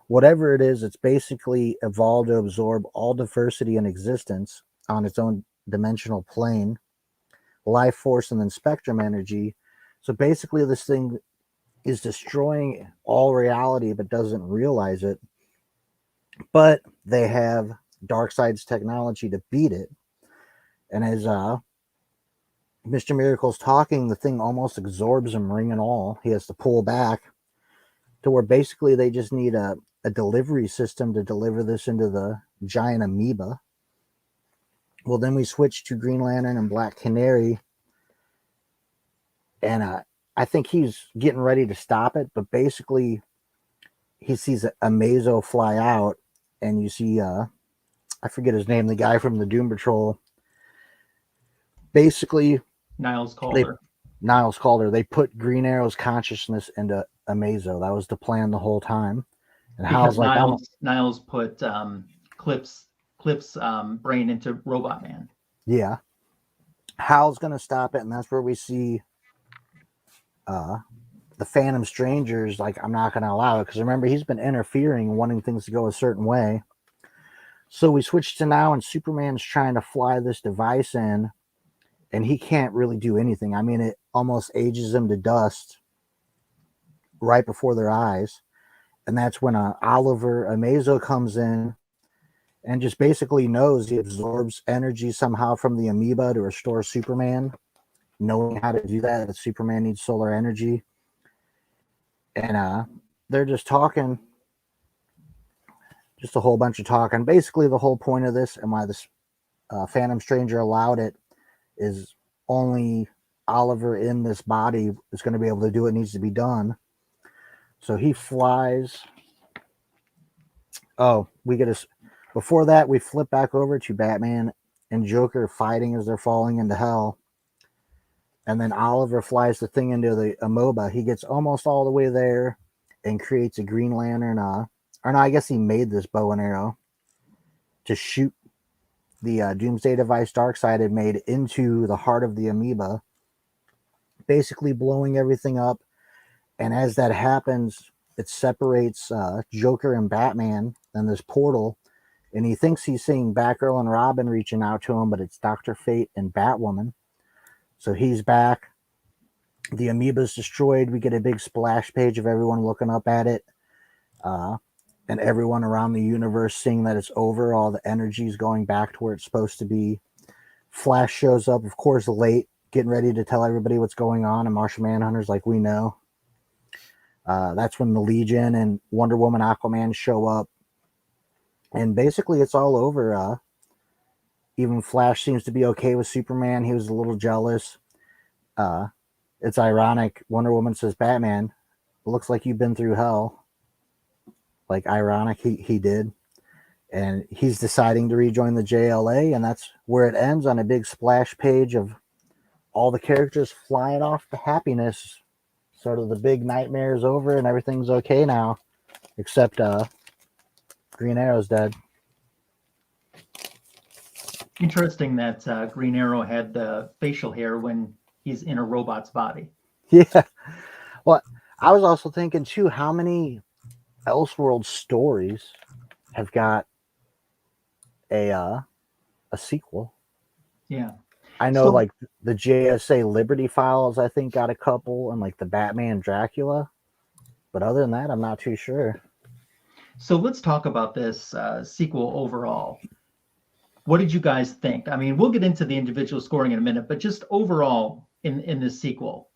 Whatever it is, it's basically evolved to absorb all diversity in existence on its own dimensional plane, life force, and then spectrum energy. So basically this thing is destroying all reality but doesn't realize it. But they have Darkseid's technology to beat it. And as Mr. Miracle's talking, the thing almost absorbs him, ring and all. He has to pull back to where basically they just need a delivery system to deliver this into the giant amoeba. Well, then we switch to Green Lantern and Black Canary. And I think he's getting ready to stop it, but basically he sees a Mazo fly out, and you see, I forget his name, the guy from the Doom Patrol. Basically, Niles Calder. They put Green Arrow's consciousness into Amazo. That was the plan the whole time. And Because Hal's like, Niles put Cliff's brain into Robot Man. yeah. Hal's going to stop it, and that's where we see the Phantom Stranger's like, I'm not going to allow it, because remember, he's been interfering, wanting things to go a certain way. So we switch to now, and Superman's trying to fly this device in, and he can't really do anything. I mean, it almost ages him to dust right before their eyes. And that's when Oliver Amazo comes in and just basically knows he absorbs energy somehow from the amoeba to restore Superman, knowing how to do that Superman needs solar energy. And they're just talking, just a whole bunch of talking. Basically, the whole point of this and why this Phantom Stranger allowed it is only Oliver in this body is going to be able to do what needs to be done. So he flies. Oh, we get Before that, we flip back over to Batman and Joker fighting as they're falling into hell. And then Oliver flies the thing into the amoeba. He gets almost all the way there and creates a Green Lantern. Or no, I guess he made this bow and arrow to shoot the Doomsday device Darkseid had made into the heart of the amoeba, basically blowing everything up. And as that happens, it separates Joker and Batman in this portal. And he thinks he's seeing Batgirl and Robin reaching out to him, but it's Dr. Fate and Batwoman. So he's back. The amoeba's destroyed. We get a big splash page of everyone looking up at it. And everyone around the universe seeing that it's over. All the energy's going back to where it's supposed to be. Flash shows up, of course, late, getting ready to tell everybody what's going on. And Martian Manhunter's like, we know. That's when the Legion and Wonder Woman, Aquaman show up. And basically it's all over. Even Flash seems to be okay with Superman. He was a little jealous. It's ironic. Wonder Woman says, Batman, it looks like you've been through hell. Like, ironic, he did. And he's deciding to rejoin the JLA, and that's where it ends, on a big splash page of all the characters flying off to happiness. Sort of the big nightmare is over and everything's okay now. Except Green Arrow's dead. Interesting that Green Arrow had the facial hair when he's in a robot's body. Yeah. Well, I was also thinking, too, how many Elseworld stories have got a sequel? Yeah. I know, like, the JSA Liberty Files, I think, got a couple, and, like, the Batman Dracula. But other than that, I'm not too sure. So let's talk about this sequel overall. What did you guys think? I mean, we'll get into the individual scoring in a minute, but just overall in this sequel,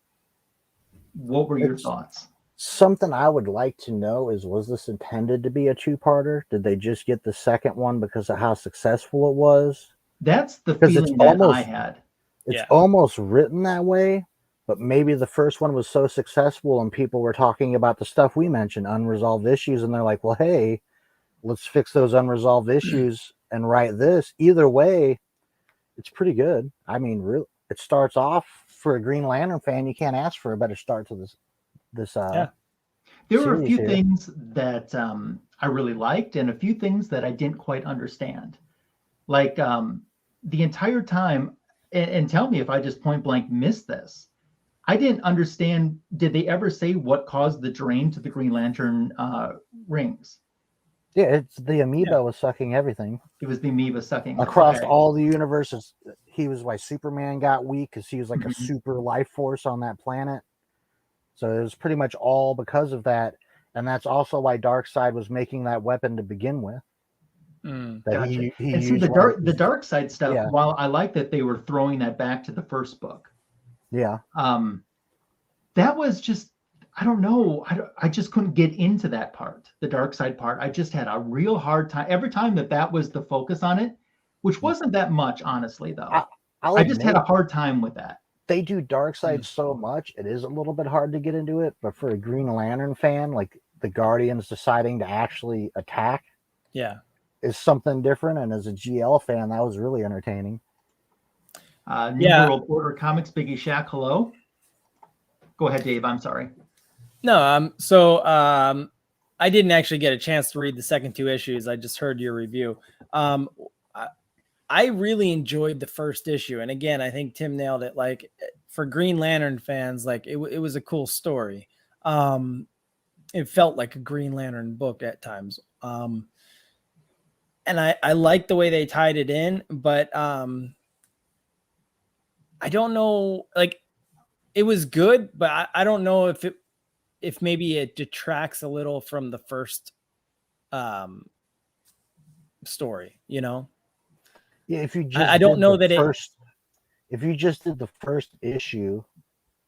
what were your thoughts? Something I would like to know is, was this intended to be a two-parter? Did they just get the second one because of how successful it was? That's the feeling that I had. It's almost written that way, but maybe the first one was so successful and people were talking about the stuff we mentioned, unresolved issues, and they're like, well, hey, let's fix those unresolved issues and write this. Either way, it's pretty good. I mean, really, it starts off, for a Green Lantern fan, you can't ask for a better start to this There were a few things that I really liked and a few things that I didn't quite understand. Like the entire time, and tell me if I just point blank missed this, I didn't understand, did they ever say what caused the drain to the Green Lantern rings? Yeah, it's the amoeba was sucking everything. It was the amoeba sucking. Across all the universes. He was why Superman got weak, because he was like a super life force on that planet. So it was pretty much all because of that. And that's also why Darkseid was making that weapon to begin with. Gotcha. He and see, the Darkseid stuff, while I like that they were throwing that back to the first book. Yeah. That was just, I don't know. I just couldn't get into that part, the Darkseid part. I just had a real hard time. Every time that was the focus on it, which wasn't that much, honestly, though. I just had a hard time with that. They do Darkseid so much, it is a little bit hard to get into it. But for a Green Lantern fan, like the Guardians deciding to actually attack is something different. And as a GL fan, that was really entertaining. New World Order Comics, Biggie Shack, hello. Go ahead, Dave. I'm sorry. No, I didn't actually get a chance to read the second two issues. I just heard your review. I really enjoyed the first issue. And again, I think Tim nailed it. Like, for Green Lantern fans, like it was a cool story. It felt like a Green Lantern book at times. And I liked the way they tied it in, but I don't know, like, it was good, but I don't know if maybe it detracts a little from the first story, you know? Yeah, if you just I don't know that if you just did the first issue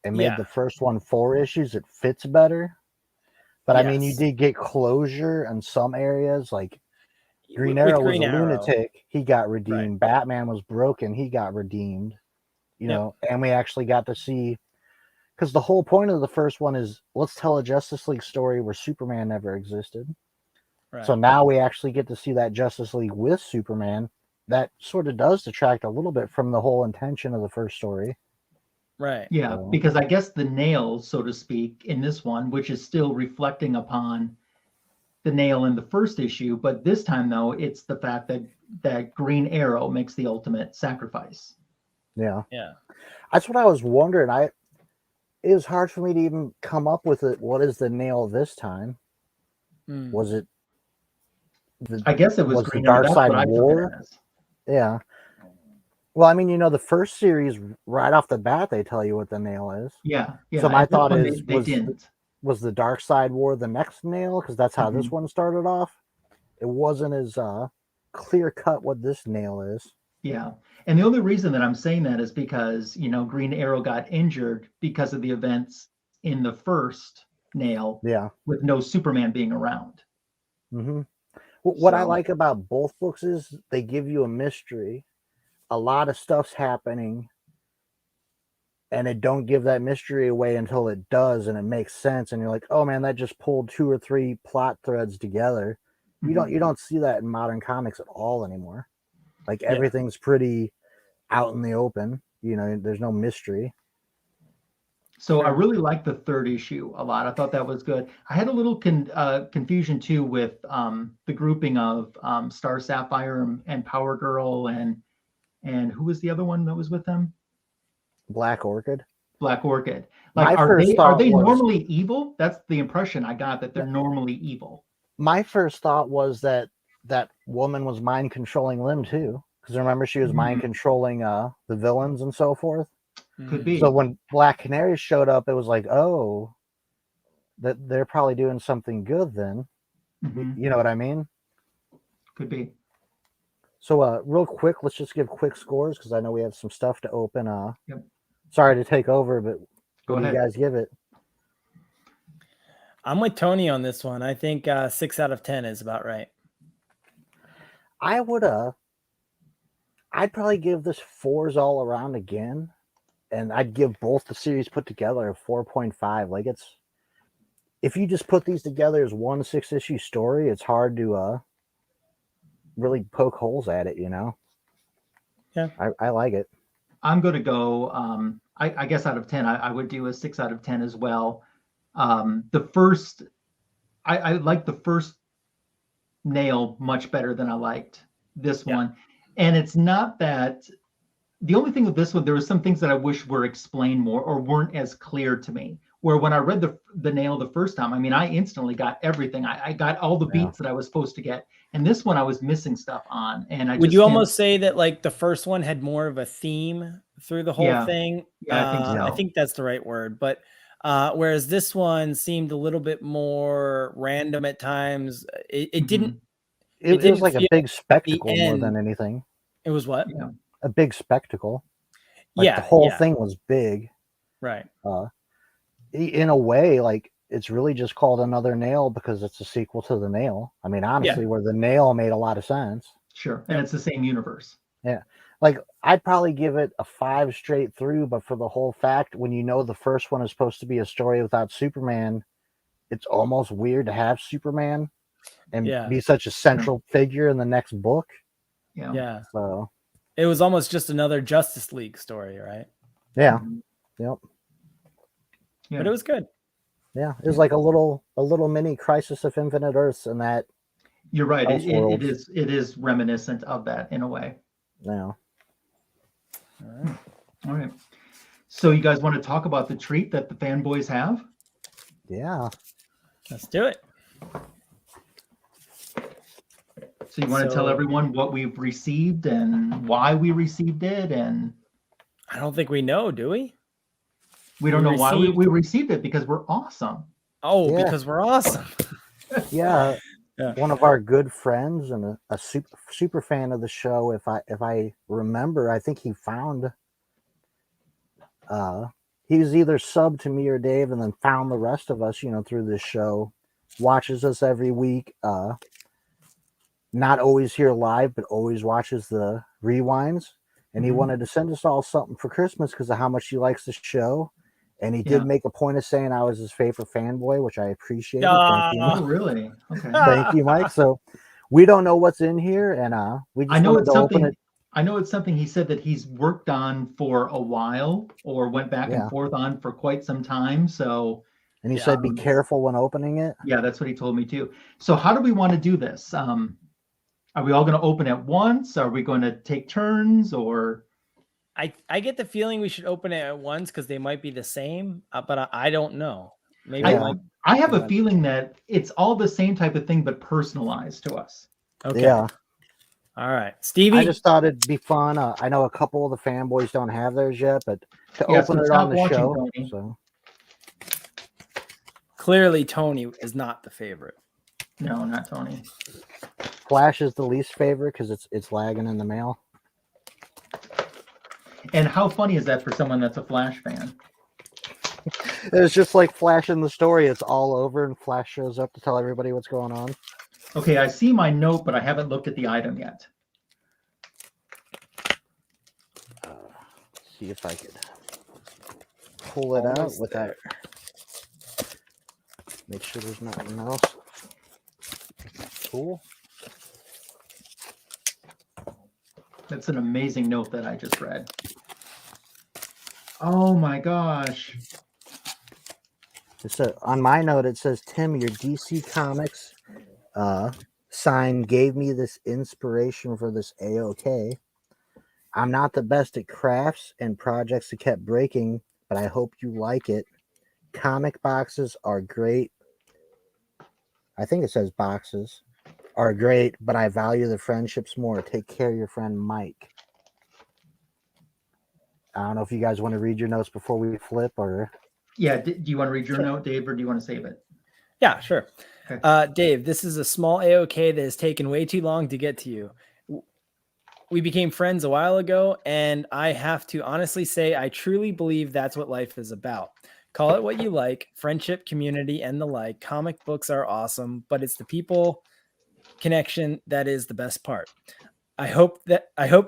and made the first one 4 issues, it fits better. But I mean, you did get closure in some areas, like Green Arrow was a lunatic, he got redeemed. Right. Batman was broken, he got redeemed. You know, and we actually got to see, because the whole point of the first one is, let's tell a Justice League story where Superman never existed. Right. So now we actually get to see that Justice League with Superman. That sort of does detract a little bit from the whole intention of the first story. Right. Yeah, So- because I guess the nail, so to speak, in this one, which is still reflecting upon the nail in the first issue, but this time though, it's the fact that Green Arrow makes the ultimate sacrifice. Yeah. Yeah. That's what I was wondering. It was hard for me to even come up with it. What is the nail this time? Mm. Was it I guess it was Was the Green Arrow. Dark That's Side what I took War? it as. Yeah. Well, I mean, the first series right off the bat, they tell you what the nail is. Yeah, yeah. So my and this thought one, is, they didn't. was the Dark Side War the next nail? Because that's how this Mhm. one started off. It wasn't as clear cut what this nail is. Yeah. And the only reason that I'm saying that is because, Green Arrow got injured because of the events in the first nail Yeah. with no Superman being around. Mm-hmm. What I So- like about both books is they give you a mystery. A lot of stuff's happening, and it don't give that mystery away until it does, and it makes sense. And you're like, oh man, that just pulled 2 or 3 plot threads together. You don't see that in modern comics at all anymore. Like everything's pretty out in the open. There's no mystery. So I really liked the third issue a lot. I thought that was good. I had a little confusion too with the grouping of Star Sapphire and Power Girl and who was the other one that was with them? Black Orchid. Black Orchid. My Like, are first they thought was- normally evil? That's the impression I got, that they're normally evil. My first thought was that woman was mind controlling Lim too, because remember she was mind controlling the villains and so forth. Could be. So when Black Canary showed up, it was like, oh, that they're probably doing something good then. Mhm. You know what I mean? Could be. So real quick, let's just give quick scores because I know we have some stuff to open. Yep. Sorry to take over, but Go what do ahead. you guys give it? I'm with Tony on this one. I think 6 out of 10 is about right. I would I'd probably give this 4s all around again, and I'd give both the series put together a 4.5. Like, it's, if you just put these together as one 6-issue story, it's hard to really poke holes at it, Yeah. I like it. I'm going to go, I guess out of 10, I would do a 6 out of 10 as well. The first, I like the first nail much better than I liked this one. And it's not that, the only thing with this one, there were some things that I wish were explained more or weren't as clear to me. Where when I read the nail the first time, I mean, I instantly got everything. I got all the beats that I was supposed to get. And this one I was missing stuff on. And I Would just you can't- almost say that like the first one had more of a theme through the whole Yeah. thing? Yeah, I think so. I think that's the right word. But whereas this one seemed a little bit more random at times. It didn't. It was didn't like a feel big spectacle more end- than anything. It was what? Yeah. A big spectacle. Like the whole thing was big. Right. In a way, like it's really just called Another Nail because it's a sequel to The Nail. I mean, honestly, where The Nail made a lot of sense. Sure. And it's the same universe. Yeah. Like I'd probably give it a 5 straight through, but for the whole fact, when the first one is supposed to be a story without Superman, it's almost weird to have Superman and be such a central figure in the next book. Yeah. Yeah. So it was almost just another Justice League story, right? Yeah. Mhm. Yep. Yeah. But it was good. Yeah. It was like a little mini Crisis of Infinite Earths in that. You're right. Elseworlds. It is reminiscent of that in a way. Yeah. All right. So you guys want to talk about the treat that the fanboys have? Yeah. Let's do it. So you want to tell everyone what we've received and why we received it, and I don't think we know, do we? we don't know why we received it because we're awesome. Oh, Yeah. because we're awesome. Yeah. Yeah. One of our good friends and a super fan of the show, if I remember, I think he found he was either subbed to me or Dave and then found the rest of us, through this show, watches us every week, not always here live, but always watches the rewinds. And he wanted to send us all something for Christmas because of how much he likes the show. And he Yeah. did make a point of saying I was his favorite fanboy, which I appreciated. Thank you, Oh, Mike. really? Okay. Thank you, Mike. So we don't know what's in here, and we just I know wanted it's to open something. it. I know it's something he said that he's worked on for a while, or went back Yeah. and forth on for quite some time. So, And he said, "Be careful when opening it." yeah, that's what he told me too. So, how do we want to do this? Are we all going to open at once? Are we going to take turns, or? I get the feeling we should open it at once because they might be the same, but I don't know. Maybe Yeah. Mike. I have a feeling that it's all the same type of thing, but personalized to us. Okay. Yeah. All right, Stevie. I just thought it'd be fun. I know a couple of the fanboys don't have theirs yet, but to Yeah, open so it stop on the watching, show. Tony. So Clearly, Tony is not the favorite. No, not Tony. Flash is the least favorite because it's lagging in the mail. And how funny is that for someone that's a Flash fan? It's just like Flash in the story. It's all over, and Flash shows up to tell everybody what's going on. Okay, I see my note, but I haven't looked at the item yet. See if I could pull it out Almost without. there. Make sure there's nothing else. Cool. That's an amazing note that I just read. Oh my gosh. On my note, it says, "Tim, your DC Comics sign gave me this inspiration for this AOK. I'm not the best at crafts and projects that kept breaking, but I hope you like it. Comic boxes are great." I think it says boxes are great, but I value the friendships more. Take care of your friend Mike. I don't know if you guys want to read your notes before we flip, or Yeah, do you want to read your note, Dave, or do you want to save it? Yeah, sure. Okay. Dave, this is a small AOK that has taken way too long to get to you. We became friends a while ago, and I have to honestly say I truly believe that's what life is about. Call it what you like, friendship, community, and the like. Comic books are awesome, but it's the people connection that is the best part. I hope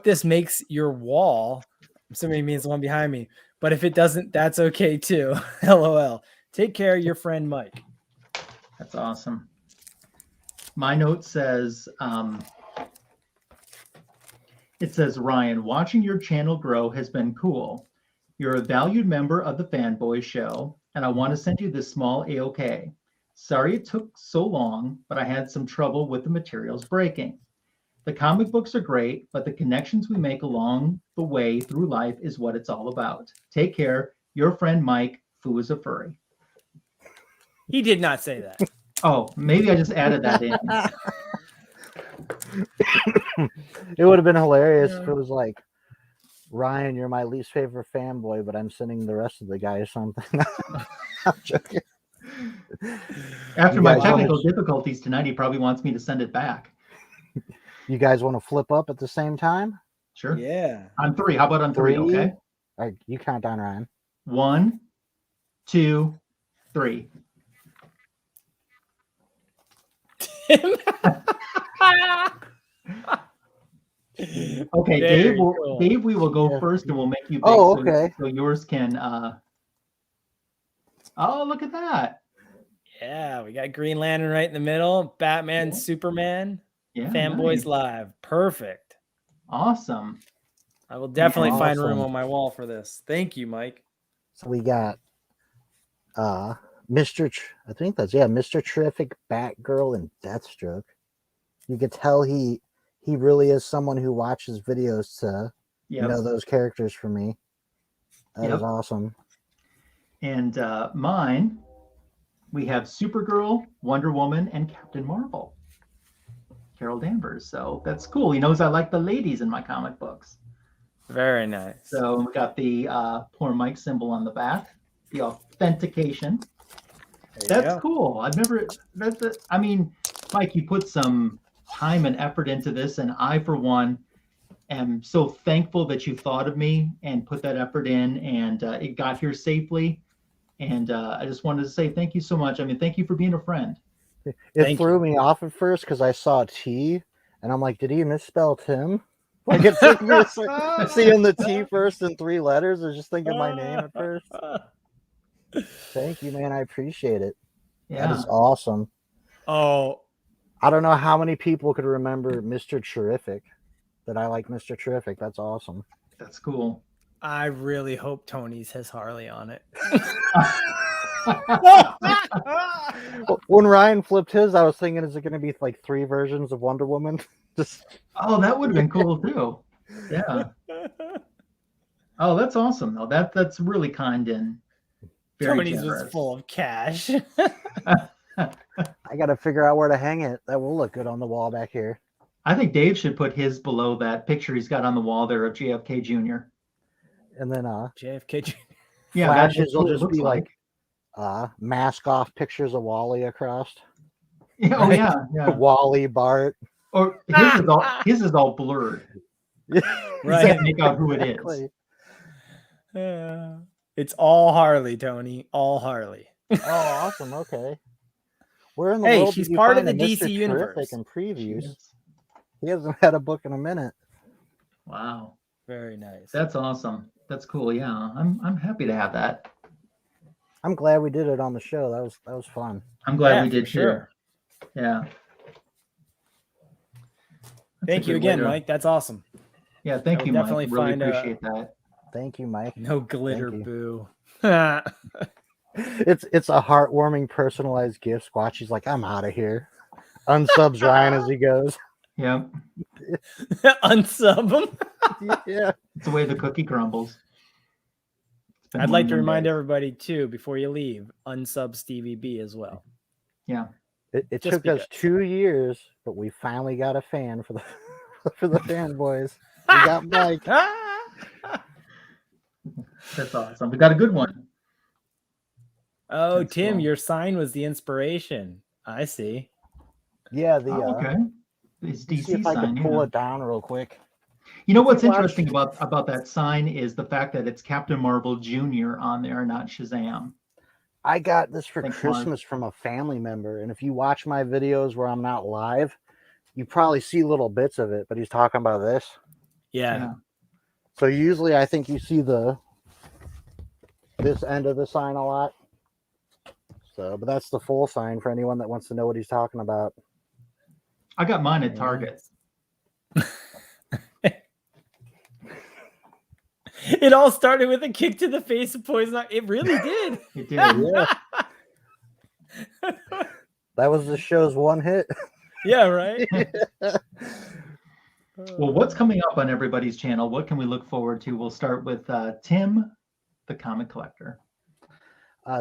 this makes your wall. I'm assuming it means the one behind me, but if it doesn't, that's okay too. LOL. Take care, your friend Mike. That's awesome. My note says, it says, "Ryan, watching your channel grow has been cool. You're a valued member of the Fanboys show, and I want to send you this small AOK. Sorry it took so long, but I had some trouble with the materials breaking. The comic books are great, but the connections we make along the way through life is what it's all about. Take care. Your friend Mike, who is a furry." He did not say that. Oh, maybe I just added that in. it would have been hilarious if it was like, "Ryan, you're my least favorite fanboy, but I'm sending the rest of the guys something." I'm joking. After You my guys technical wanna- difficulties tonight, he probably wants me to send it back. You guys want to flip up at the same time? Sure. Yeah. On three. How about on three? Okay. All right, you count down, Ryan. 1, 2, 3. Okay, Very Dave. cool. Dave, we will go Yeah. first, and we'll make you big. Oh, so- okay. So yours can. Oh, look at that. Yeah, we got Green Lantern right in the middle. Batman, Yeah. Superman, Yeah. Fanboys nice. Live. Perfect. Awesome. I will definitely find room Awesome. on my wall for this. Thank you, Mike. So we got Mr. Mr. Terrific, Batgirl, and Deathstroke. You could tell he really is someone who watches videos to Yep. know those characters for me. That is Yep. awesome. And mine, we have Supergirl, Wonder Woman, and Captain Marvel. Carol Danvers. So that's cool. He knows I like the ladies in my comic books. Very nice. So we got the poor Mike symbol on the back, the authentication. There you That's go. cool. I mean, Mike, you put some time and effort into this, and I, for one, am so thankful that you thought of me and put that effort in, and it got here safely. And I just wanted to say thank you so much. I mean, thank you for being a friend. It Thank threw me off at first because I saw T, and I'm like, did he misspell Tim? Like, it took me seeing the T first in 3 letters. I was just thinking my name at first. Thank you, man. I appreciate it. Yeah. That is awesome. Oh, I don't know how many people could remember Mr. Terrific. That I like Mr. Terrific. That's awesome. That's cool. I really hope Tony's has Harley on it. When Ryan flipped his, I was thinking, is it going to be like 3 versions of Wonder Woman? Just Oh, that would have been cool too. Yeah. Oh, that's awesome though. That's really kind and very Tony's generous. was full of cash. I got to figure out where to hang it. That will look good on the wall back here. I think Dave should put his below that picture he's got on the wall there of JFK Jr. And then JFK Jr. Yeah, flashes what will it just looks be like mask off pictures of Wally across. Yeah, oh yeah, yeah. Wally, Bart. Or his is all blurred. Right. Can't make out who it is. Exactly. It's all Harley, Tony. All Harley. Oh, awesome. Okay. Where in the Hey, world she's did you part of find the a DC Mr. universe. Terrific in previews? Yes. He hasn't had a book in a minute. Wow, Very nice. that's awesome. That's cool. Yeah, I'm happy to have that. I'm glad we did it on the show. That was fun. I'm glad we for did sure. too. Yeah. That's Thank a you good way again, to- Mike. That's awesome. Yeah, thank I you, will Mike. definitely Really find appreciate that. Thank you, Mike. No glitter, Thank boo. It's a heartwarming, personalized gift. Squatchy's like, I'm out of here. Unsubs Ryan as he goes. Yeah, Unsub them. Yeah. it's the way the cookie crumbles. It's been I'd one like of to them remind days. everybody too, before you leave, unsub Stevie B as well. Yeah. It Just took us because. 2 years, but we finally got a fan for the for the fanboys. We got Mike. That's awesome. We got a good one. Oh, That's Tim, cool. your sign was the inspiration. I see. Yeah, the Oh, okay. It's see DC if I sign. can pull Yeah. it down real quick. You know what's you watch- interesting about that sign is the fact that it's Captain Marvel Jr. on there, not Shazam. I got this for Thanks, Mark. Christmas from a family member, and if you watch my videos where I'm not live, you probably see little bits of it. But he's talking about this. Yeah. So usually, I think you see this end of the sign a lot. So, but that's the full sign for anyone that wants to know what he's talking about. I got mine at Target. It all started with a kick to the face of Poison Ivy. It really did. It did. Yeah, that was the show's one hit. Yeah, right. Well, what's coming up on everybody's channel? What can we look forward to? We'll start with Tim, the comic collector.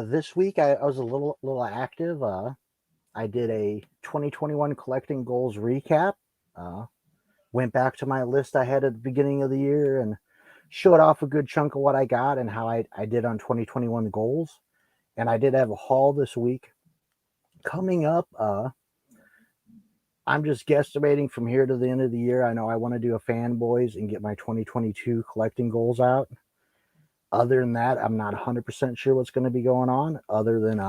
This week I was a little active. I did a 2021 collecting goals recap. Went back to my list I had at the beginning of the year and showed off a good chunk of what I got and how I did on 2021 goals. And I did have a haul this week. Coming up, I'm just guesstimating from here to the end of the year. I know I want to do a Fanboys and get my 2022 collecting goals out. Other than that, I'm not 100% sure what's going to be going on other than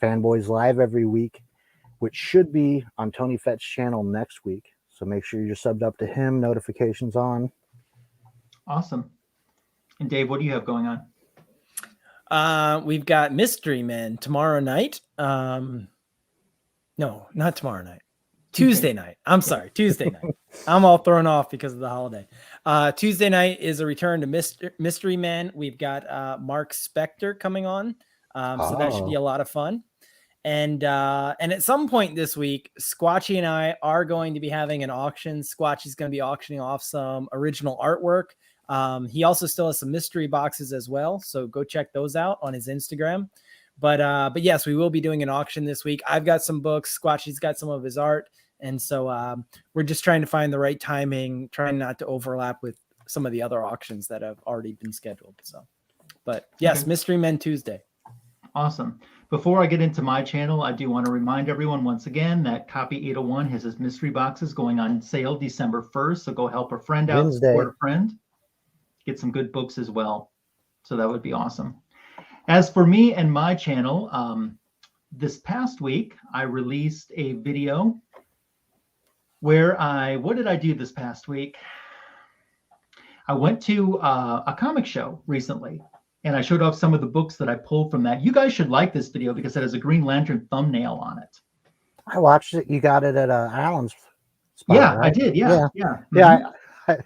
Fanboys Live every week, which should be on Tony Fett's channel next week. So make sure you're subbed up to him, notifications on. Awesome. And Dave, what do you have going on? We've got Mystery Men tomorrow night. No, not tomorrow night. Tuesday night. I'm sorry, Tuesday night. I'm all thrown off because of the holiday. Tuesday night is a return to Mystery Men. We've got Mark Spector coming on, so that should be a lot of fun. And at some point this week, Squatchy and I are going to be having an auction. Squatchy's going to be auctioning off some original artwork. He also still has some mystery boxes as well, so go check those out on his Instagram. But yes, we will be doing an auction this week. I've got some books. Squatchy's got some of his art. And so we're just trying to find the right timing, trying not to overlap with some of the other auctions that have already been scheduled. So, but yes, Okay. Mystery Men Tuesday. Awesome. Before I get into my channel, I do want to remind everyone once again that Copy 801 has his mystery boxes going on sale December 1st. So go help a friend out, Wednesday. support a friend, get some good books as well. So that would be awesome. As for me and my channel, this past week, I released a video where what did I do this past week? I went to a comic show recently, and I showed off some of the books that I pulled from that. You guys should like this video because it has a Green Lantern thumbnail on it. I watched it. You got it at Alan's spot, Yeah, right? I did. Yeah. Yeah. Mhm.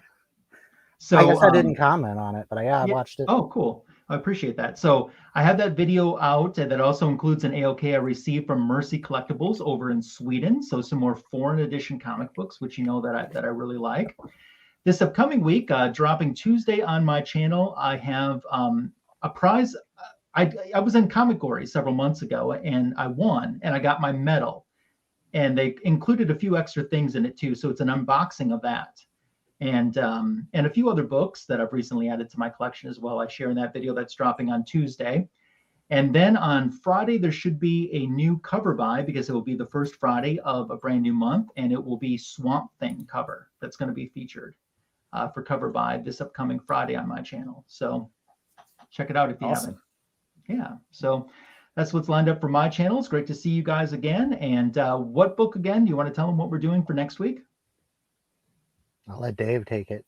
So I guess I didn't comment on it, but I watched it. Oh, cool. I appreciate that. So I have that video out, and that also includes an AOK I received from Mercy Collectibles over in Sweden. So some more foreign edition comic books, which you know that I really like. This upcoming week, dropping Tuesday on my channel, I have a prize. I was in Comic Gory several months ago, and I won, and I got my medal. And they included a few extra things in it too. So it's an unboxing of that. And a few other books that I've recently added to my collection as well. I share in that video that's dropping on Tuesday. And then on Friday, there should be a new cover by, because it will be the first Friday of a brand new month, and it will be Swamp Thing cover that's going to be featured for cover by this upcoming Friday on my channel. So check it out if you haven't. Yeah, so that's what's lined up for my channel. It's great to see you guys again. And what book again? Do you want to tell them what we're doing for next week? I'll let Dave take it.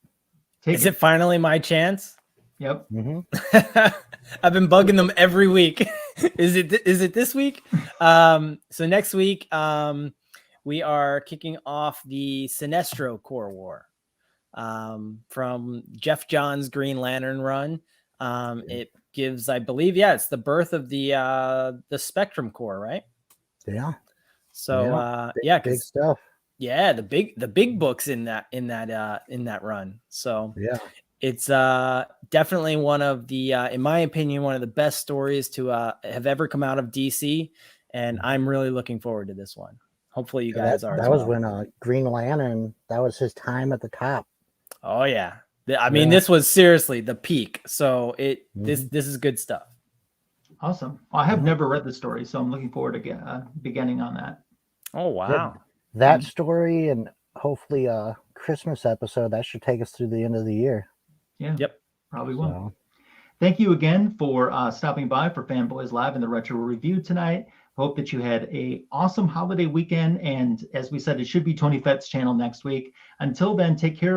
Is it finally my chance? Yep. Mm-hmm. I've been bugging them every week. Is it this week? So next week, we are kicking off the Sinestro Core War from Jeff Johns' Green Lantern run. It gives, I believe, it's the birth of the Spectrum Corps, right? Yeah. So big stuff. Yeah, the big books in that run. So yeah, it's definitely one of the, in my opinion, one of the best stories to have ever come out of DC, and I'm really looking forward to this one. Hopefully, you guys are. That was when Green Lantern. That was his time at the top. Oh yeah, I mean, this was seriously the peak. So this is good stuff. Awesome. Well, I have never read the story, so I'm looking forward to beginning on that. Oh wow. That story, and hopefully a Christmas episode that should take us through the end of the year. Yeah. Yep. Probably will. So. Thank you again for stopping by for Fanboys Live and the Retro Review tonight. Hope that you had a awesome holiday weekend. And as we said, it should be Tony Fett's channel next week. Until then, take care.